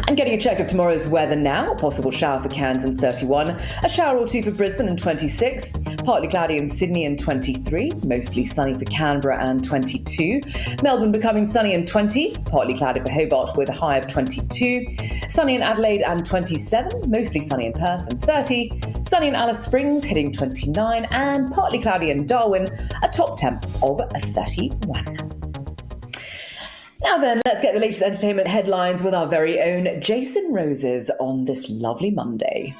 And getting a check of tomorrow's weather now. A possible shower for Cairns and 31. A shower or two for Brisbane and 26. Partly cloudy in Sydney and 23. Mostly sunny for Canberra and 22. Melbourne becoming sunny and 20. Partly cloudy for Hobart with a high of 22. Sunny in Adelaide and 27. Mostly sunny in Perth and 30. Sunny in Alice Springs hitting 29. And partly cloudy in Darwin. A top temp of 31. Now then, let's get the latest entertainment headlines with our very own Jason Roses on this lovely Monday.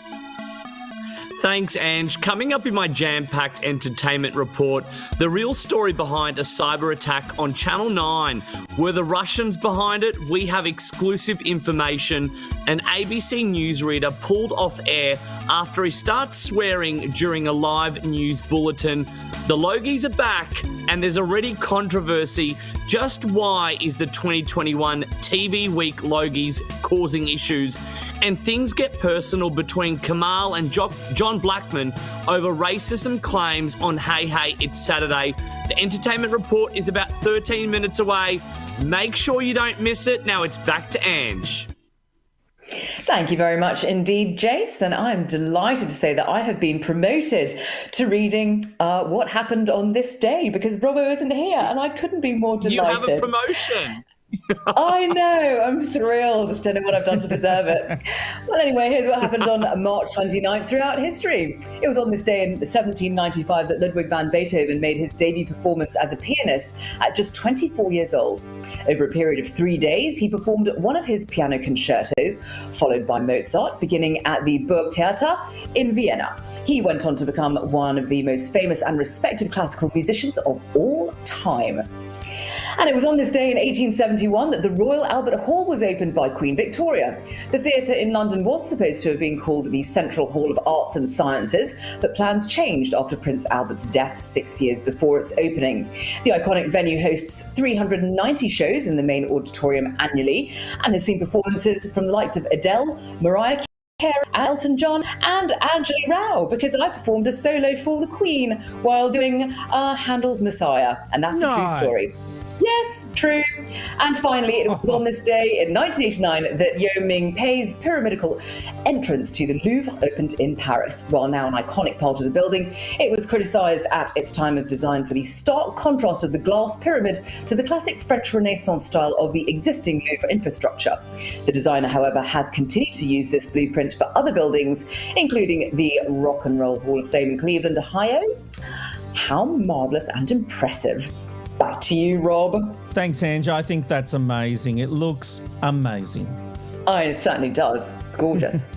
Thanks, Ange. Coming up in my jam-packed entertainment report, the real story behind a cyber attack on Channel 9. Were the Russians behind it? We have exclusive information. An ABC newsreader pulled off air after he starts swearing during a live news bulletin. The Logies are back, and there's already controversy. Just why is the 2021 TV Week Logies causing issues? And things get personal between Kamal and John Blackman over racism claims on Hey Hey It's Saturday. The entertainment report is about 13 minutes away. Make sure you don't miss it. Now it's back to Ange. Thank you very much indeed, Jason. I'm delighted to say that I have been promoted to reading what happened on this day because Robbo isn't here and I couldn't be more delighted. You have a promotion. I know, I'm thrilled. Don't know what I've done to deserve it. Well, anyway, here's what happened on March 29th throughout history. It was on this day in 1795 that Ludwig van Beethoven made his debut performance as a pianist at just 24 years old. Over a period of 3 days, he performed one of his piano concertos, followed by Mozart, beginning at the Burgtheater in Vienna. He went on to become one of the most famous and respected classical musicians of all time. And it was on this day in 1871 that the Royal Albert Hall was opened by Queen Victoria. The theatre in London was supposed to have been called the Central Hall of Arts and Sciences, but plans changed after Prince Albert's death 6 years before its opening. The iconic venue hosts 390 shows in the main auditorium annually and has seen performances from the likes of Adele, Mariah Carey, Elton John and Anjali Rao, because I performed a solo for the Queen while doing Handel's Messiah, and that's a true story. Yes, true. And finally, it was on this day in 1989 that Yeo Ming Pei's pyramidical entrance to the Louvre opened in Paris. While now an iconic part of the building, it was criticised at its time of design for the stark contrast of the glass pyramid to the classic French Renaissance style of the existing Louvre infrastructure. The designer, however, has continued to use this blueprint for other buildings, including the Rock and Roll Hall of Fame in Cleveland, Ohio. How marvellous and impressive. Back to you, Rob. Thanks, Ange. I think that's amazing. It looks amazing. Oh, it certainly does. It's gorgeous.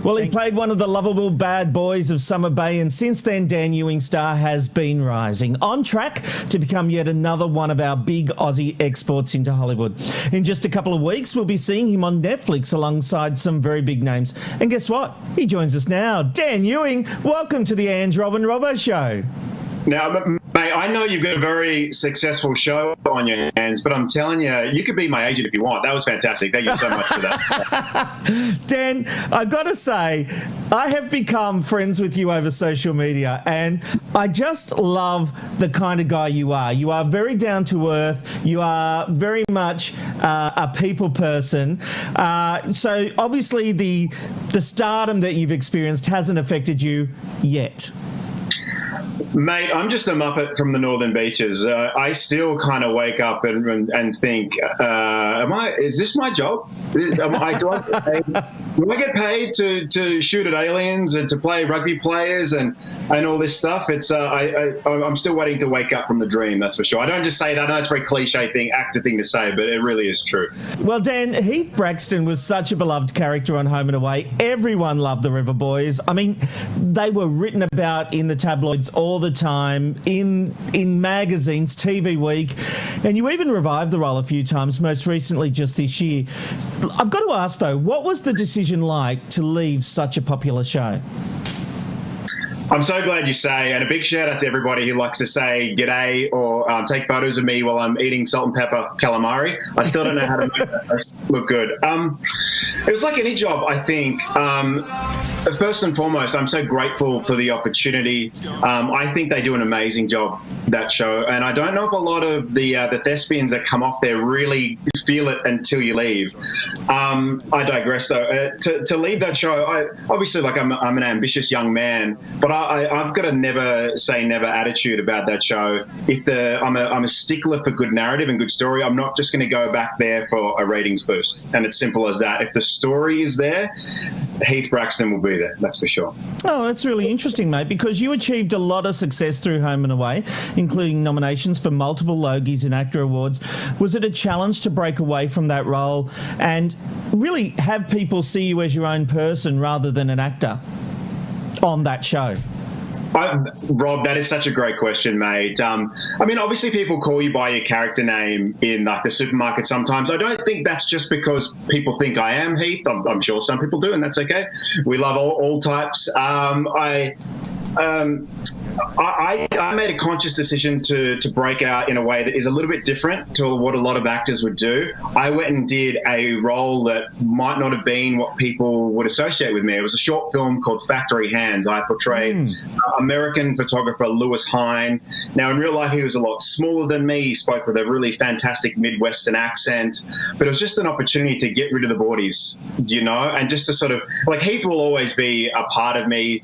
Well, he played one of the lovable bad boys of Summer Bay, and since then, Dan Ewing's star has been rising, on track to become yet another one of our big Aussie exports into Hollywood. In just a couple of weeks, we'll be seeing him on Netflix alongside some very big names. And guess what? He joins us now. Dan Ewing, welcome to the Ange, Rob and Robbo Show. Now, mate, I know you've got a very successful show on your hands, but I'm telling you, you could be my agent if you want. That was fantastic. Thank you so much for that. Dan, I've got to say, I have become friends with you over social media, and I just love the kind of guy you are. You are very down to earth. You are very much a people person. So obviously the stardom that you've experienced hasn't affected you yet. Mate, I'm just a muppet from the Northern Beaches. I still kind of wake up and think, is this my job? Do I get paid to shoot at aliens and to play rugby players and all this stuff? It's I'm still waiting to wake up from the dream, that's for sure. I don't just say that. I know it's a very cliche actor thing to say, but it really is true. Well, Dan, Heath Braxton was such a beloved character on Home and Away. Everyone loved the River Boys. I mean, they were written about in the tabloids all the time, in magazines, TV Week, and you even revived the role a few times, most recently just this year. I've got to ask, though, what was the decision like to leave such a popular show? I'm so glad you say, and a big shout out to everybody who likes to say g'day or take photos of me while I'm eating salt and pepper calamari. I still don't know how to make that. look good. It was like any job, I think. First and foremost, I'm so grateful for the opportunity. I think they do an amazing job, that show, and I don't know if a lot of the thespians that come off there really feel it until you leave. I digress, though. To leave that show, I'm an ambitious young man, but I've got a never say never attitude about that show. I'm a stickler for good narrative and good story. I'm not just going to go back there for a ratings boost, and it's simple as that. If the story is there, Heath Braxton will be there, that's for sure. Oh, that's really interesting, mate, because you achieved a lot of success through Home and Away, including nominations for multiple Logies and ACTRA Awards. Was it a challenge to break away from that role and really have people see you as your own person rather than an actor on that show? Rob, that is such a great question, mate. Obviously people call you by your character name in like the supermarket sometimes. I don't think that's just because people think I am Heath. I'm sure some people do, and that's okay. We love all types. I made a conscious decision to break out in a way that is a little bit different to what a lot of actors would do. I went and did a role that might not have been what people would associate with me. It was a short film called Factory Hands. I portrayed American photographer Lewis Hine. Now, in real life, he was a lot smaller than me. He spoke with a really fantastic Midwestern accent, but it was just an opportunity to get rid of the boardies, and just to sort of, like, Heath will always be a part of me.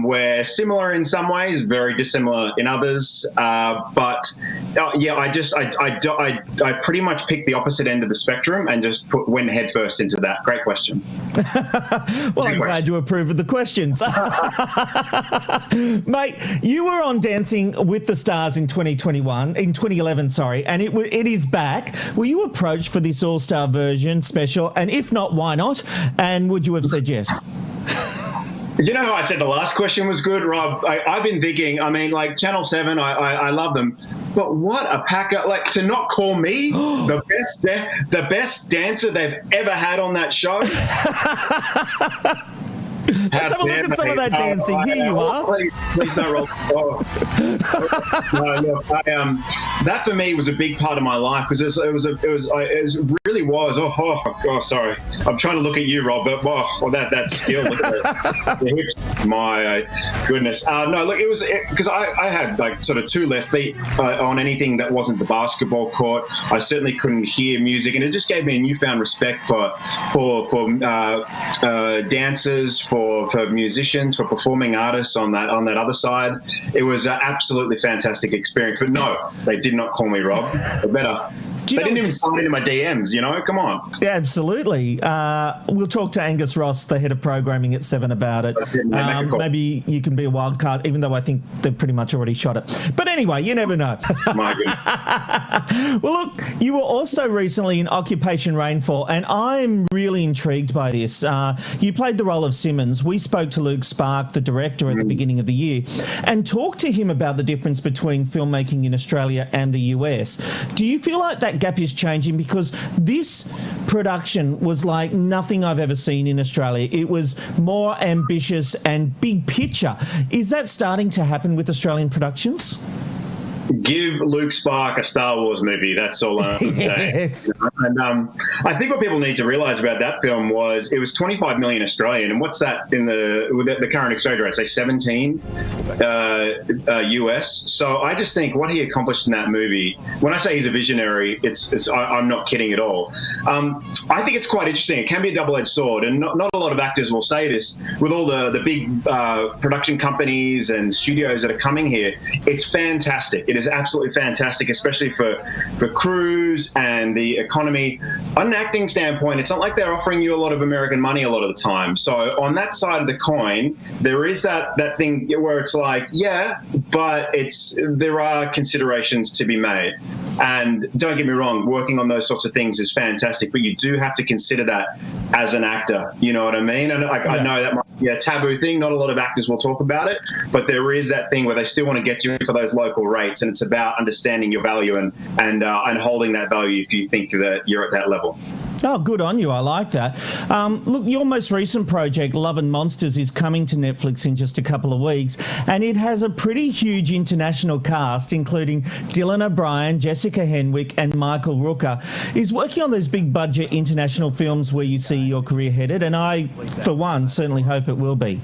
We're similar in some ways, very dissimilar in others. I pretty much picked the opposite end of the spectrum and just went headfirst into that. Great question. Well, I'm glad you approve of the questions. Mate, you were on Dancing with the Stars in 2011, and it is back. Were you approached for this all-star version special? And if not, why not? And would you have said yes? You know how I said the last question was good, Rob? I've been thinking, like Channel 7, I love them. But what a packer, like, to not call me the best dancer they've ever had on that show. Let's have a look at some of that dancing. Here you are. Please don't roll. No, look, that for me was a big part of my life because it really was. Oh, sorry. I'm trying to look at you, Rob, but that skill. Look at the hips. My goodness. No, look, it was because I had like sort of two left feet on anything that wasn't the basketball court. I certainly couldn't hear music, and it just gave me a newfound respect for dancers, for musicians, for performing artists on that other side. It was an absolutely fantastic experience. But no, they did not call me Rob. They better. They didn't even sign into my DMs, come on. Yeah, absolutely. We'll talk to Angus Ross, the head of programming at 7, about it. Maybe you can be a wild card, even though I think they've pretty much already shot it. But anyway, you never know. My goodness. Well, look, you were also recently in Occupation Rainfall, and I'm really intrigued by this. You played the role of Simmons. We spoke to Luke Spark, the director, at the beginning of the year, and talked to him about the difference between filmmaking in Australia and the US. Do you feel like that gap is changing? Because this production was like nothing I've ever seen in Australia. It was more ambitious and big picture. Is that starting to happen with Australian productions? Give Luke Spark a Star Wars movie. That's all I'm saying. Yes. And I think what people need to realise about that film was it was 25 million Australian, and what's that in the current exchange rate? Say 17 US. So I just think what he accomplished in that movie. When I say he's a visionary, I'm not kidding at all. I think it's quite interesting. It can be a double-edged sword, and not a lot of actors will say this. With all the big production companies and studios that are coming here, it's fantastic. It is absolutely fantastic, especially for crews and the economy. On an acting standpoint, it's not like they're offering you a lot of American money a lot of the time. So on that side of the coin, there is that thing where it's like, yeah, but there are considerations to be made. And don't get me wrong, working on those sorts of things is fantastic, but you do have to consider that as an actor. You know what I mean? And I know that might be a taboo thing. Not a lot of actors will talk about it, but there is that thing where they still want to get you for those local rates, and it's about understanding your value and holding that value if you think that you're at that level. Oh, good on you. I like that. Look, your most recent project, Love and Monsters, is coming to Netflix in just a couple of weeks, and it has a pretty huge international cast, including Dylan O'Brien, Jessica Henwick, and Michael Rooker. Is working on those big-budget international films where you see your career headed, and I, for one, certainly hope it will be.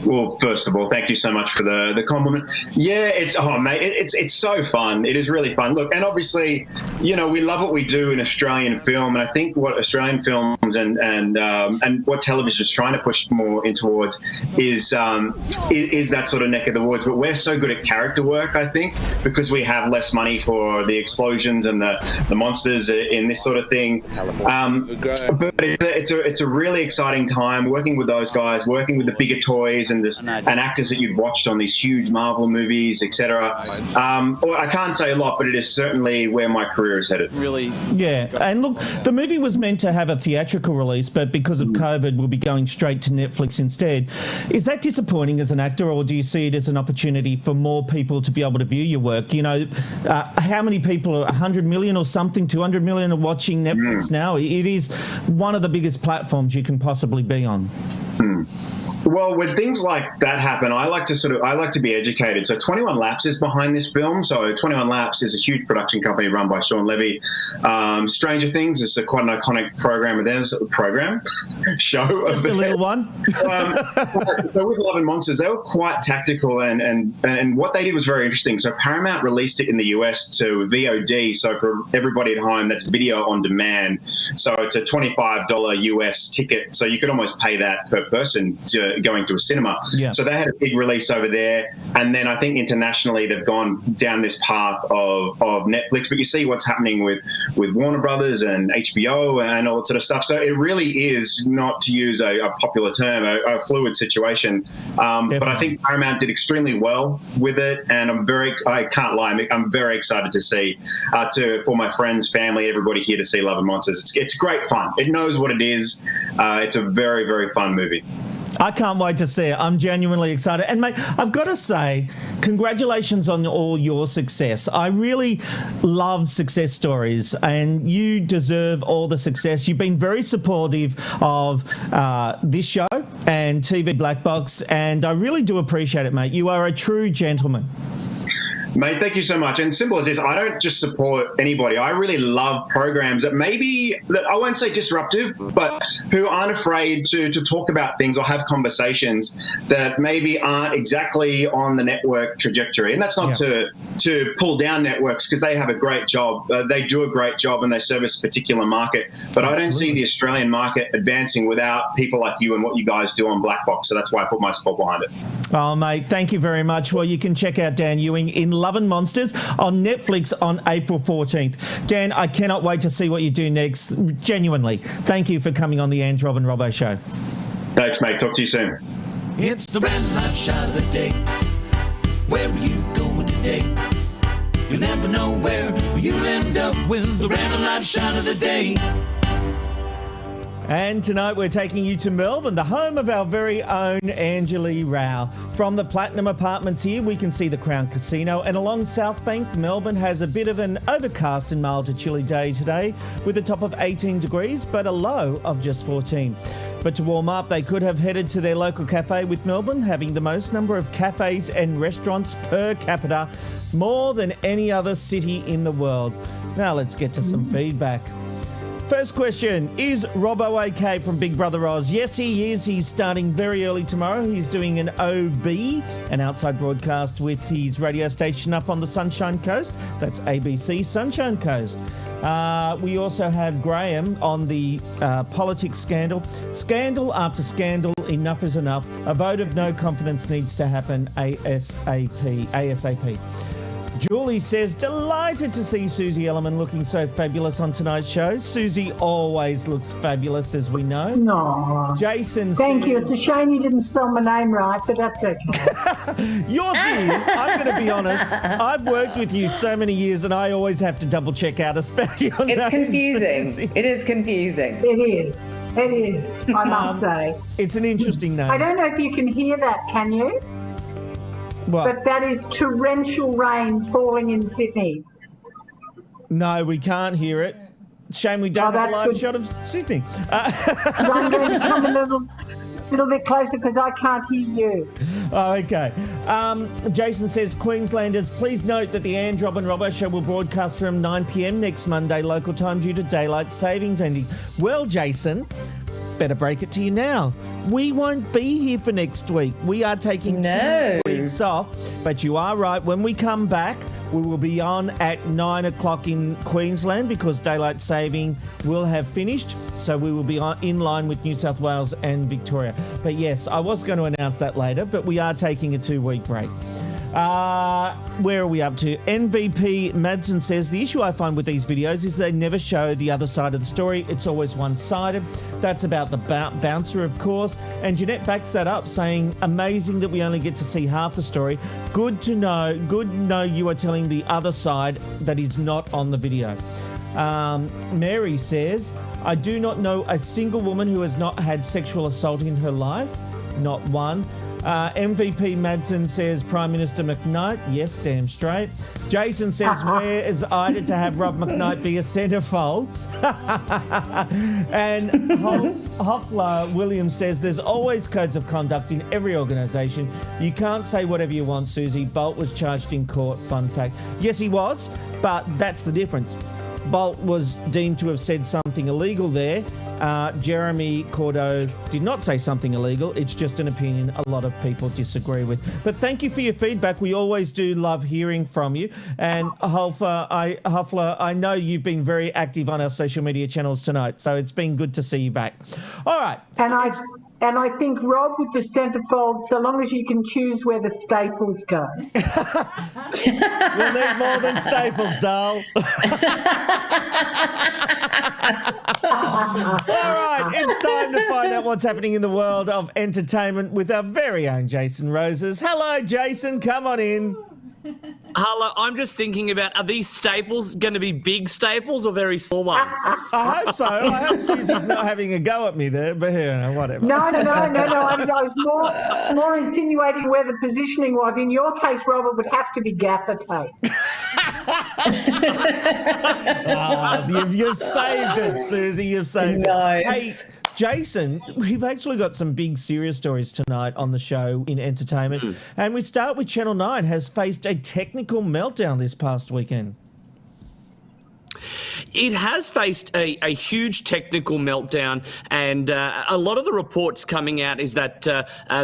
Well, first of all, thank you so much for the compliment. Yeah, it's so fun. It is really fun. Look, and obviously, we love what we do in Australian film, and I think what Australian films and what television is trying to push more in towards is that sort of neck of the woods. But we're so good at character work, I think, because we have less money for the explosions and the monsters in this sort of thing. But it's a really exciting time working with those guys, working with the bigger toys and actors that you've watched on these huge Marvel movies, etc. I can't say a lot, but it is certainly where my career is headed. Really? Yeah. And look, the movie was meant to have a theatrical release, but because of COVID, we'll be going straight to Netflix instead. Is that disappointing as an actor, or do you see it as an opportunity for more people to be able to view your work? How many people, 100 million or something, 200 million are watching Netflix now? It is one of the biggest platforms you can possibly be on. Well, when things like that happen, I like to be educated. So 21 Laps is behind this film. So 21 Laps is a huge production company run by Sean Levy. Stranger Things is quite an iconic program of theirs, show. Just a little one. So with Love and Monsters, they were quite tactical, and what they did was very interesting. So Paramount released it in the US to VOD. So for everybody at home, that's video on demand. So it's a $25 US ticket. So you could almost pay that per person to going to a cinema. Yeah. So they had a big release over there, and then I think internationally they've gone down this path of Netflix. But you see what's happening with Warner Brothers and HBO and all that sort of stuff. So it really is, not to use a popular term, a fluid situation. But I think Paramount did extremely well with it, and I can't lie, I'm very excited to see, for my friends, family, everybody here to see Love and Monsters. It's great fun. It knows what it is. It's a very, very fun movie. I can't wait to see it. I'm genuinely excited. And, mate, I've got to say, congratulations on all your success. I really love success stories, and you deserve all the success. You've been very supportive of this show and TV Black Box, and I really do appreciate it, mate. You are a true gentleman. Mate, thank you so much. And simple as this, I don't just support anybody. I really love programs that I won't say disruptive, but who aren't afraid to talk about things or have conversations that maybe aren't exactly on the network trajectory. And that's not to pull down networks, because they have a great job. They do a great job and they service a particular market. But I don't see the Australian market advancing without people like you and what you guys do on Black Box. So that's why I put my support behind it. Oh, mate, thank you very much. Well, you can check out Dan Ewing in Love and Monsters on Netflix on April 14th. Dan, I cannot wait to see what you do next. Genuinely, thank you for coming on the Ange, Rob and Robbo show. Thanks, mate. Talk to you soon. It's the random life shot of the day. Where are you going today? You never know where you'll end up with the random life shot of the day. And tonight we're taking you to Melbourne, the home of our very own Anjali Rao. From the Platinum Apartments here, we can see the Crown Casino, and along South Bank, Melbourne has a bit of an overcast and mild to chilly day today, with a top of 18 degrees, but a low of just 14. But to warm up, they could have headed to their local cafe, with Melbourne having the most number of cafes and restaurants per capita, more than any other city in the world. Now let's get to some feedback. First question, is Robbo okay from Big Brother Oz? Yes, he is. He's starting very early tomorrow. He's doing an OB, an outside broadcast with his radio station up on the Sunshine Coast. That's ABC Sunshine Coast. We also have Graham on the politics scandal. Scandal after scandal, enough is enough. A vote of no confidence needs to happen ASAP. Julie says, delighted to see Susie Ellerman looking so fabulous on tonight's show. Susie always looks fabulous, as we know. No. Jason Thank says... you. It's a shame you didn't spell my name right, but that's okay. Yours is. I'm going to be honest. I've worked with you so many years, and I always have to double check how to spell your name. It's confusing. Susie. It is confusing. It is. It is, I must say. It's an interesting name. I don't know if you can hear that, can you? What? But that is torrential rain falling in Sydney. No, we can't hear it. Shame we don't have a live good. shot of Sydney. I'm going to come a little bit closer because I can't hear you. Oh, okay. Jason says, Queenslanders, please note that the Ange, Rob and Robbo show will broadcast from 9 p.m. next Monday local time due to daylight savings ending. Well, Jason, better break it to you now. We won't be here for next week. We are taking 2 weeks off, but you are right. When we come back, we will be on at 9 o'clock in Queensland because daylight saving will have finished. So we will be in line with New South Wales and Victoria. But yes, I was going to announce that later, but we are taking a 2-week break. Where are we up to? MVP Madsen says, the issue I find with these videos is they never show the other side of the story. It's always one-sided. That's about the bouncer, of course. And Jeanette backs that up, saying, amazing that we only get to see half the story. Good to know you are telling the other side that is not on the video. Mary says, I do not know a single woman who has not had sexual assault in her life. Not one. MVP Madsen says Prime Minister McKnight. Yes, damn straight. Jason says, where is Ida to have Rob McKnight be a centrefold? And Hoffler Williams says there's always codes of conduct in every organisation. You can't say whatever you want, Susie. Bolt was charged in court. Fun fact. Yes, he was, but that's the difference. Bolt was deemed to have said something illegal there. Jeremy Cordeaux did not say something illegal. It's just an opinion a lot of people disagree with. But thank you for your feedback. We always do love hearing from you. And Hoffler, I know you've been very active on our social media channels tonight, so it's been good to see you back. All right. And I think, Rob, with the centrefold, so long as you can choose where the staples go. We'll need more than staples, doll. All right, it's time to find out what's happening in the world of entertainment with our very own Jason Roses. Hello, Jason. Come on in. Hello, I'm just thinking about, are these staples going to be big staples or very small ones? I hope so. I hope Susie's not having a go at me there, but whatever. No. I was more insinuating where the positioning was. In your case, Robert, would have to be gaffer tape. You've saved it, Susie. You've saved Nice. it. Hey, Jason, we've actually got some big serious stories tonight on the show in entertainment. And we start with Channel 9 has faced a technical meltdown this past weekend. It has faced a huge technical meltdown, and a lot of the reports coming out is that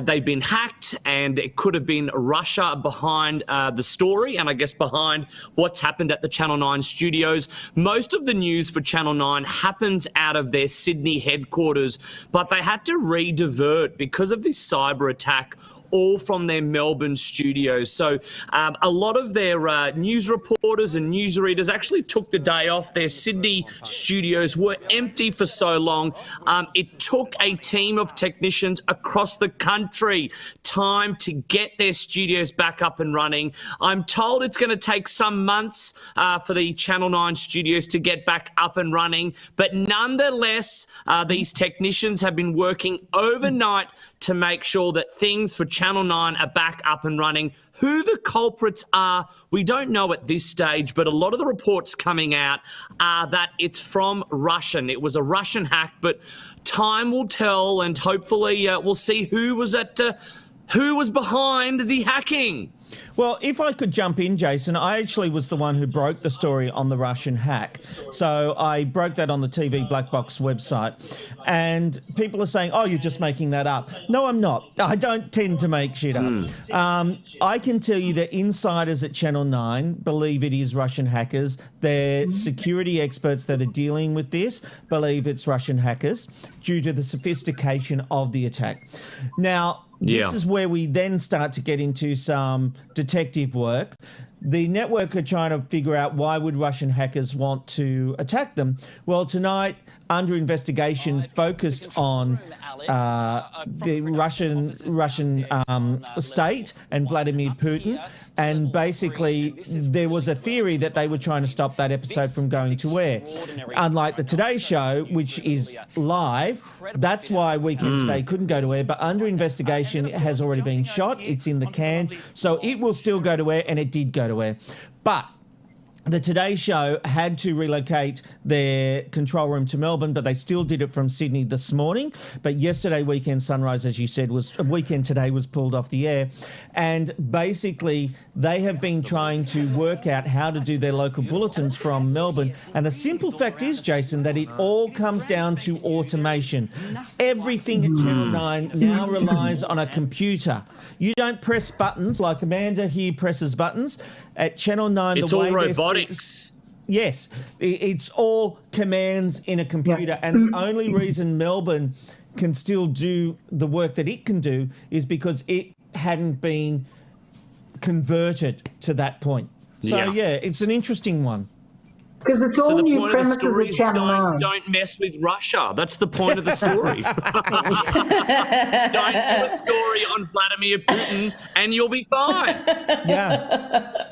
they've been hacked, and it could have been Russia behind the story, and I guess behind what's happened at the Channel 9 studios. Most of the news for Channel 9 happens out of their Sydney headquarters, but they had to re-divert because of this cyber attack, all from their Melbourne studios. So a lot of their news reporters and newsreaders actually took the day off. Their Sydney studios were empty for so long. It took a team of technicians across the country time to get their studios back up and running. I'm told it's going to take some months for the Channel 9 studios to get back up and running, but nonetheless, these technicians have been working overnight to make sure that things for Channel 9 are back up and running. Who the culprits are, we don't know at this stage, but a lot of the reports coming out are that it's from Russian. It was a Russian hack, but time will tell, and hopefully we'll see who was behind the hacking. Well, if I could jump in, Jason, I actually was the one who broke the story on the Russian hack. So I broke that on the TV Black Box website. And people are saying, oh, you're just making that up. No, I'm not. I don't tend to make shit up. I can tell you that insiders at Channel 9 believe it is Russian hackers. Their security experts that are dealing with this believe it's Russian hackers due to the sophistication of the attack. Now, this is where we then start to get into some detective work. The network are trying to figure out why would Russian hackers want to attack them. Well, tonight, under investigation, focused on the Russian state and Vladimir Putin. And basically, there was a theory that they were trying to stop that episode from going to air. Unlike the Today Show, which is live, that's why Weekend Today couldn't go to air. But under investigation, it has already been shot. It's in the can. So it will still go to air, and it did go to air. But the Today Show had to relocate their control room to Melbourne, but they still did it from Sydney this morning. But yesterday, Weekend Sunrise, as you said, Weekend Today was pulled off the air. And basically, they have been trying to work out how to do their local bulletins from Melbourne. And the simple fact is, Jason, that it all comes down to automation. Everything at Channel 9 now relies on a computer. You don't press buttons like Amanda here presses buttons. At Channel 9, it's all robotics. Yes, it's all commands in a computer. And the only reason Melbourne can still do the work that it can do is because it hadn't been converted to that point. So, it's an interesting one. Because it's all new premises at Channel 9. Don't mess with Russia. That's the point of the story. Don't do a story on Vladimir Putin and you'll be fine. Yeah.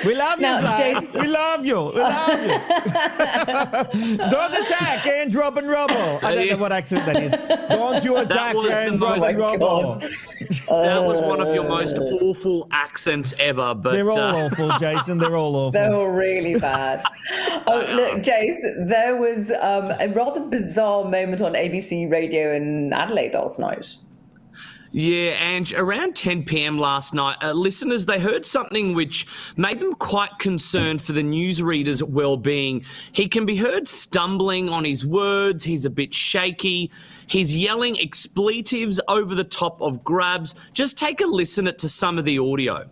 We love you, Vlad. We love you. We love you. Don't attack and drop and rubble. I don't know what accent that is. Don't you attack and drop and rubble. That was one of your most awful accents ever. But they're all awful, Jason. They're all awful. They're all really bad. Look, Jace, there was a rather bizarre moment on ABC Radio in Adelaide last night. Yeah, and around 10 p.m. last night, listeners, they heard something which made them quite concerned for the newsreader's well-being. He can be heard stumbling on his words. He's a bit shaky. He's yelling expletives over the top of grabs. Just take a listen to some of the audio.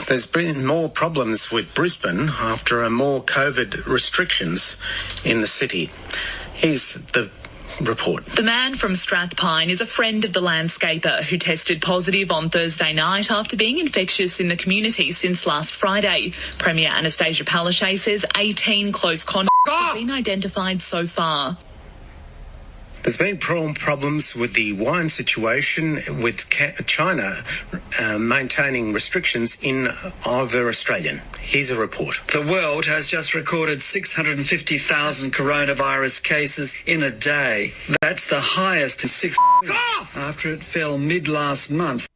There's been more problems with Brisbane after more COVID restrictions in the city. Here's the report. The man from Strathpine is a friend of the landscaper who tested positive on Thursday night after being infectious in the community since last Friday. Premier Anastasia Palaszczuk says 18 close contacts have been identified so far. There's been problems with the wine situation, with China maintaining restrictions in over Australian. Here's a report. The world has just recorded 650,000 coronavirus cases in a day. That's the highest in 6 years after it fell mid-last month.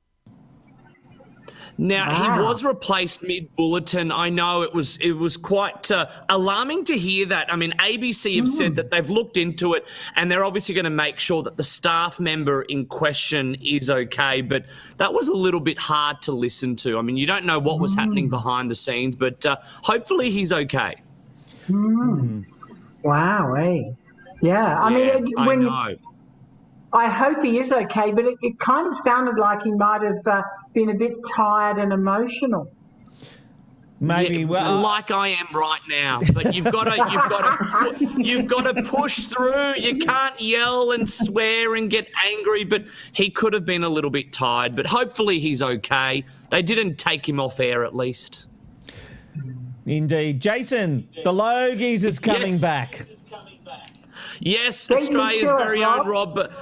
Now, he was replaced mid-bulletin. I know it was quite alarming to hear that. I mean, ABC have said that they've looked into it and they're obviously going to make sure that the staff member in question is okay, but that was a little bit hard to listen to. I mean, you don't know what was happening behind the scenes, but hopefully he's okay. Wow, Yeah, I mean, when I know. I hope he is okay, but it kind of sounded like he might have been a bit tired and emotional. Maybe, like I am right now. But you've got to push through. You can't yell and swear and get angry. But he could have been a little bit tired. But hopefully he's okay. They didn't take him off air, at least. Indeed, Jason, the Logies is coming back. Yes, Australia's very own Rob.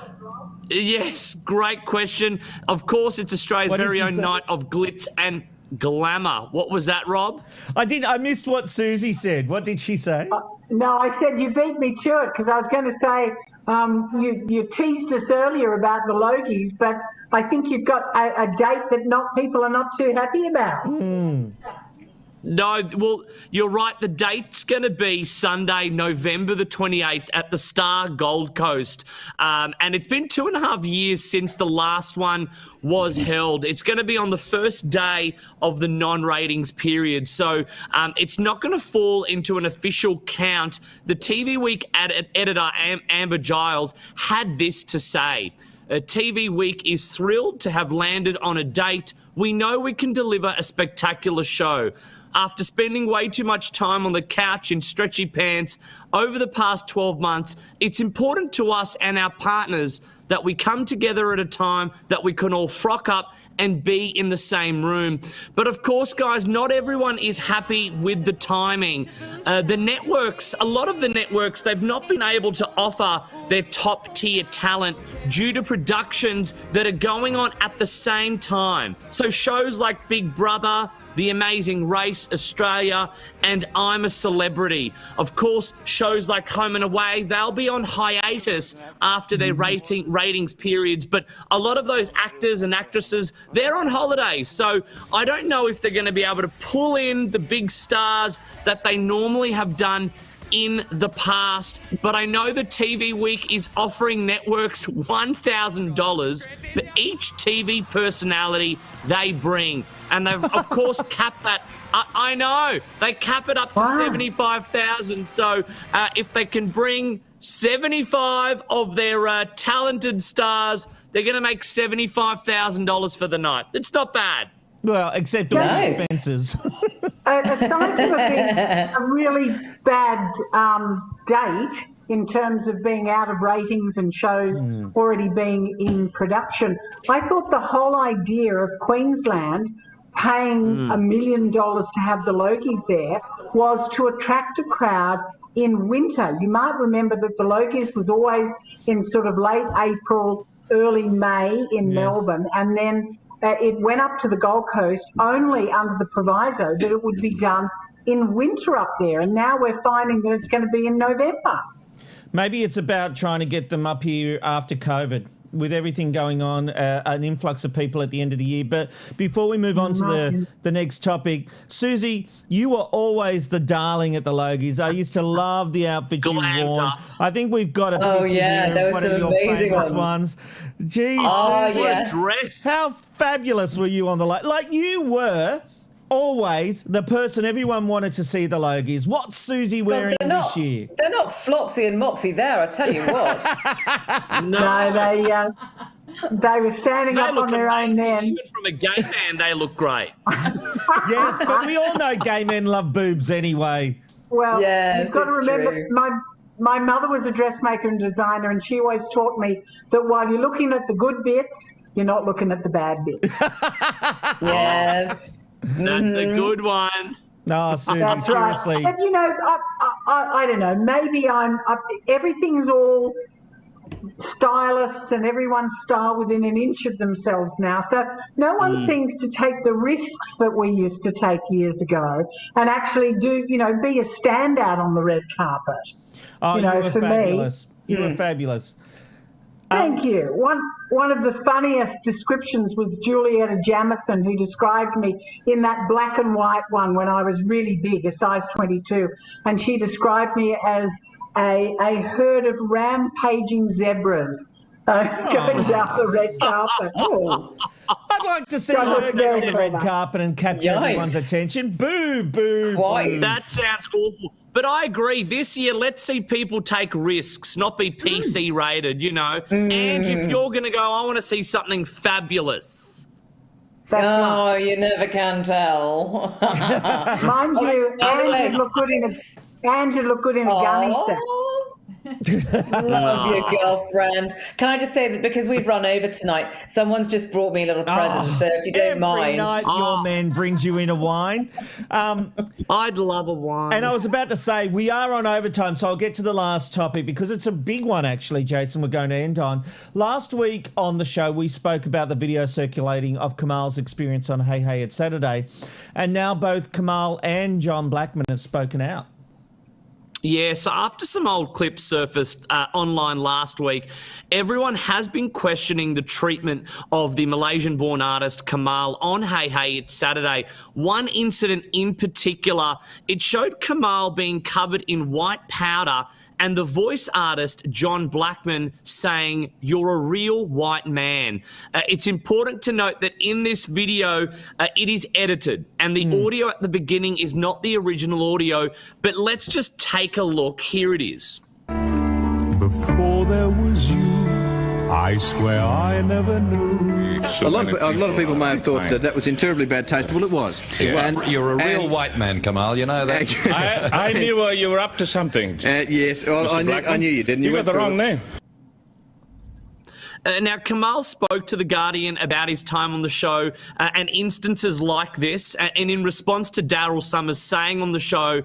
Yes, great question. Of course, it's Australia's very own night of glitz and glamour. What was that, Rob? I missed what Susie said. What did she say? No, I said you beat me to it because I was going to say you teased us earlier about the Logies, but I think you've got a date that people are not too happy about. No, well, you're right. The date's going to be Sunday, November the 28th at the Star Gold Coast. And it's been 2.5 years since the last one was held. It's going to be on the first day of the non-ratings period. So it's not going to fall into an official count. The TV Week editor, Amber Giles, had this to say. TV Week is thrilled to have landed on a date. We know we can deliver a spectacular show. After spending way too much time on the couch in stretchy pants over the past 12 months, it's important to us and our partners that we come together at a time that we can all frock up and be in the same room. But of course, guys, not everyone is happy with the timing. The networks, a lot of the networks, they've not been able to offer their top tier talent due to productions that are going on at the same time. So also shows like Big Brother, The Amazing Race Australia, and I'm a Celebrity. Of course, shows like Home and Away, they'll be on hiatus after their ratings periods, but a lot of those actors and actresses, they're on holiday. So I don't know if they're going to be able to pull in the big stars that they normally have done in the past, but I know the TV Week is offering networks $1,000 for each TV personality they bring, and they've of course capped that. I know they cap it up to 75,000. So if they can bring 75 of their talented stars, they're going to make $75,000 for the night. It's not bad. Well, except all the expenses. Aside from it being a really bad date in terms of being out of ratings and shows already being in production, I thought the whole idea of Queensland paying $1 million to have the Logies there was to attract a crowd in winter. You might remember that the Logies was always in sort of late April, early May in Melbourne, and then it went up to the Gold Coast only under the proviso that it would be done in winter up there. And now we're finding that it's going to be in November. Maybe it's about trying to get them up here after COVID. With everything going on, an influx of people at the end of the year. But before we move on to the next topic, Susie, you were always the darling at the Logies. I used to love the outfit you wore. I think we've got a picture here of one of your famous ones. Jeez, Susie, how fabulous were you on the Logies? Like, you were always the person everyone wanted to see the Logies. What's Susie wearing this year? They're not Flopsy and Mopsy there, I tell you what. No, they were standing up on their own then. Even from a gay man, they look great. Yes, but we all know gay men love boobs anyway. Well, you've got to remember, my mother was a dressmaker and designer, and she always taught me that while you're looking at the good bits, you're not looking at the bad bits. Yes. That's a good one. No, Susie, That's seriously. Right. But, you know, I don't know. Maybe everything's all stylists and everyone's style within an inch of themselves now. So no one seems to take the risks that we used to take years ago and actually do, be a standout on the red carpet. Oh, you were fabulous. You were fabulous. Thank you. One of the funniest descriptions was Julietta Jamison, who described me in that black and white one when I was really big, a size 22, and she described me as a herd of rampaging zebras going down the red carpet. I'd like to see her get on the red carpet and capture everyone's attention. Boo, boo, boo. That sounds awful. But I agree, this year, let's see people take risks, not be PC rated, And if you're going to go, I want to see something fabulous. You never can tell. Mind you, Ange would look good in a gunny set. Love your girlfriend. Can I just say that because we've run over tonight, someone's just brought me a little present, so if you don't mind. Every night your man brings you in a wine. I'd love a wine. And I was about to say, we are on overtime, so I'll get to the last topic because it's a big one, actually, Jason, we're going to end on. Last week on the show, we spoke about the video circulating of Kamal's experience on Hey Hey It's Saturday, and now both Kamal and John Blackman have spoken out. Yeah, so after some old clips surfaced online last week, everyone has been questioning the treatment of the Malaysian-born artist Kamal on Hey Hey It's Saturday. One incident in particular, it showed Kamal being covered in white powder and the voice artist John Blackman saying, "You're a real white man." It's important to note that in this video, it is edited and the audio at the beginning is not the original audio, but let's just take a look. Here it is. Before there was you, I swear I never knew. A lot of people may have thought that was in terribly bad taste. Well, it was. You're a real white man, Kamal. You know that. I knew you were up to something. Yes, well, I knew you didn't. You got the wrong name. Now, Kamal spoke to The Guardian about his time on the show and instances like this. And in response to Daryl Summers saying on the show,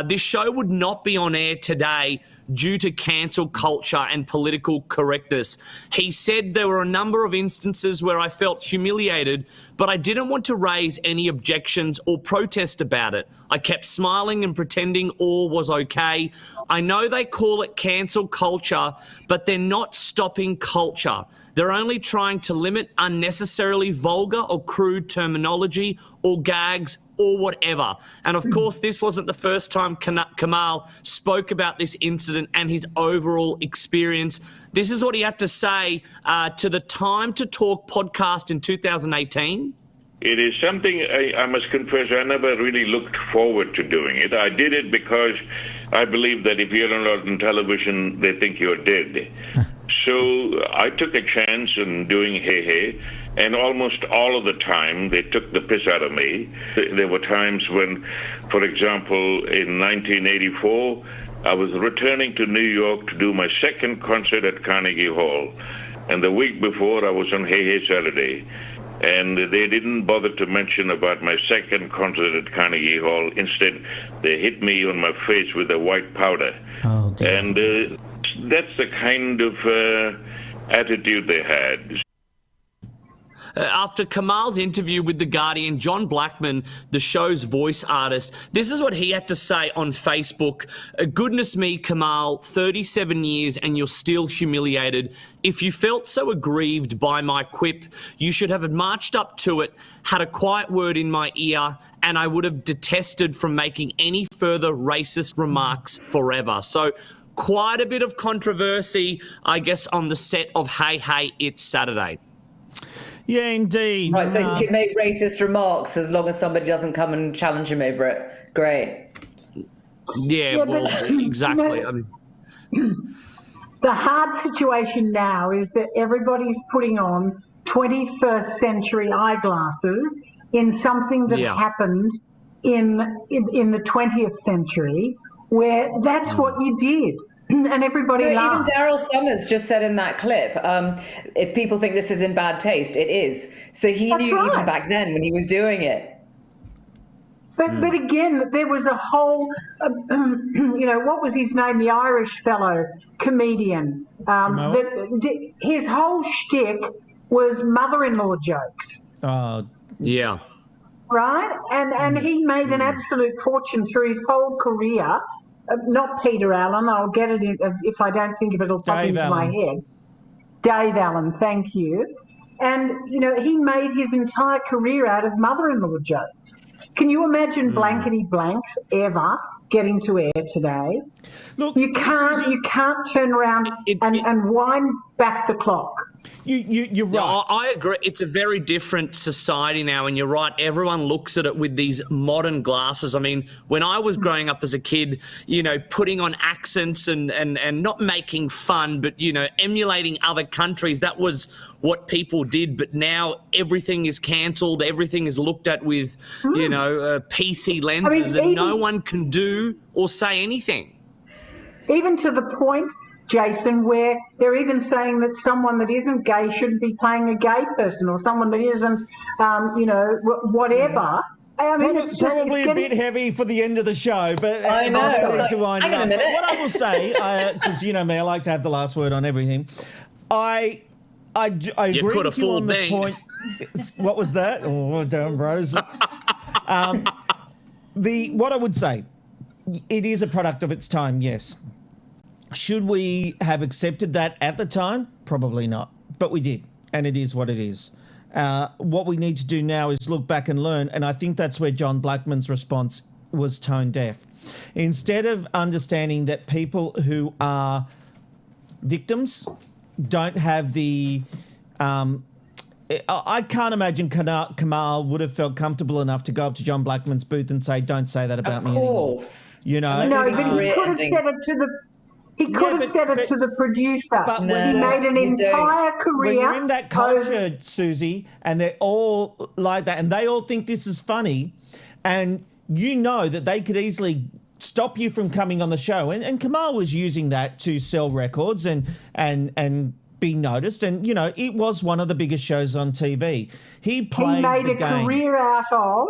this show would not be on air today due to cancel culture and political correctness. He said there were a number of instances where I felt humiliated but I didn't want to raise any objections or protest about it. I kept smiling and pretending all was okay. I know they call it cancel culture, but they're not stopping culture. They're only trying to limit unnecessarily vulgar or crude terminology or gags or whatever. And of course, this wasn't the first time Kamal spoke about this incident and his overall experience. This is what he had to say to the Time to Talk podcast in 2018. It is something I must confess I never really looked forward to doing it. I did it because I believe that if you're not on television, they think you're dead. So I took a chance in doing Hey Hey, and almost all of the time they took the piss out of me. There were times when, for example, in 1984, I was returning to New York to do my second concert at Carnegie Hall. And the week before, I was on Hey Hey Saturday. And they didn't bother to mention about my second concert at Carnegie Hall. Instead, they hit me on my face with a white powder. Oh, dear. And that's the kind of attitude they had. After Kamal's interview with The Guardian, John Blackman, the show's voice artist, this is what he had to say on Facebook. Goodness me, Kamal, 37 years and you're still humiliated. If you felt so aggrieved by my quip, you should have marched up to it, had a quiet word in my ear, and I would have detested from making any further racist remarks forever. So quite a bit of controversy, I guess, on the set of Hey Hey, It's Saturday. Yeah, indeed. Right, so he can make racist remarks as long as somebody doesn't come and challenge him over it. Great. Yeah, well, exactly. You know, the hard situation now is that everybody's putting on 21st century eyeglasses in something that happened in the 20th century, where that's what you did. And everybody laughed. Even Daryl Summers just said in that clip, if people think this is in bad taste, it is. So he knew even back then when he was doing it. But again, there was a whole, what was his name? The Irish fellow comedian. His whole shtick was mother-in-law jokes. Yeah. Right? And he made an absolute fortune through his whole career. Not Peter Allen, I'll get it if I don't think of it, it'll pop into my head. Dave Allen, thank you. And, he made his entire career out of mother-in-law jokes. Can you imagine blankety blanks ever getting to air today? Look, you can't turn around and wind back the clock. You're right. Yeah, I agree. It's a very different society now, and you're right. Everyone looks at it with these modern glasses. I mean, when I was growing up as a kid, putting on accents and not making fun, but, emulating other countries, that was what people did. But now everything is cancelled. Everything is looked at with, PC lenses, and no one can do or say anything. Even to the point, Jason, where they're even saying that someone that isn't gay shouldn't be playing a gay person, or someone that isn't, whatever. I mean, it's probably a bit heavy for the end of the show, but I know. Need to wind it up. But what I will say, because you know me, I like to have the last word on everything. I agree with you on the point. What was that? Oh, damn, bros. What I would say, it is a product of its time, yes. Should we have accepted that at the time? Probably not. But we did, and it is what it is. What we need to do now is look back and learn, and I think that's where John Blackman's response was tone deaf. Instead of understanding that people who are victims don't have the... I can't imagine Kamal would have felt comfortable enough to go up to John Blackman's booth and say, "Don't say that about me anymore." Of course. No, but he could have said it to the... He could have said it to the producer. But he made an entire career. When you're in that culture, Susie, and they're all like that, and they all think this is funny, and you know that they could easily stop you from coming on the show. And Kamal was using that to sell records and be noticed. And, it was one of the biggest shows on TV. He played the game. He made a career out of...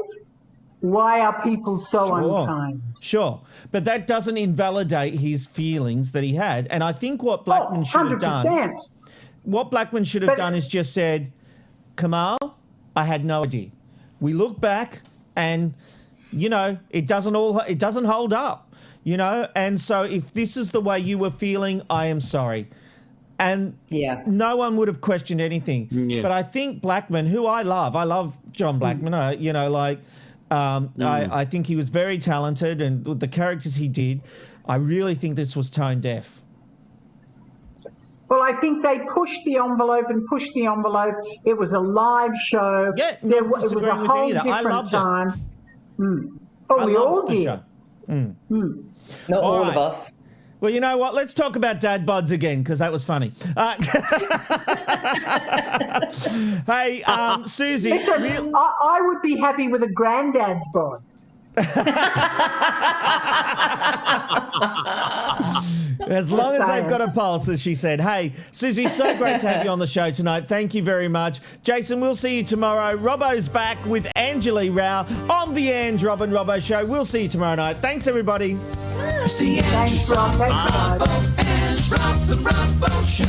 Why are people so unkind? Sure. But that doesn't invalidate his feelings that he had. And I think what Blackman should have done... What Blackman should have done is just said, Kamal, I had no idea. We look back and, you know, it doesn't hold up, you know. And so if this is the way you were feeling, I am sorry. And no one would have questioned anything. Yeah. But I think Blackman, who I love John Blackman, you know, like I think he was very talented, and with the characters he did, I really think this was tone deaf. Well, I think they pushed the envelope. It was a live show. Yeah, it was a whole different time. Oh, we all did. Not all of us. Well, you know what? Let's talk about dad bods again, because that was funny. Hey, Susie. Listen, I would be happy with a granddad's bod. As long as they've got a pulse, as she said. Hey, Susie, so great to have you on the show tonight. Thank you very much. Jason, we'll see you tomorrow. Robbo's back with Anjali Rao on the Ange Rob and Robbo Show. We'll see you tomorrow night. Thanks, everybody. Thanks, Rob. Robbo and Rob, the Robbo Show.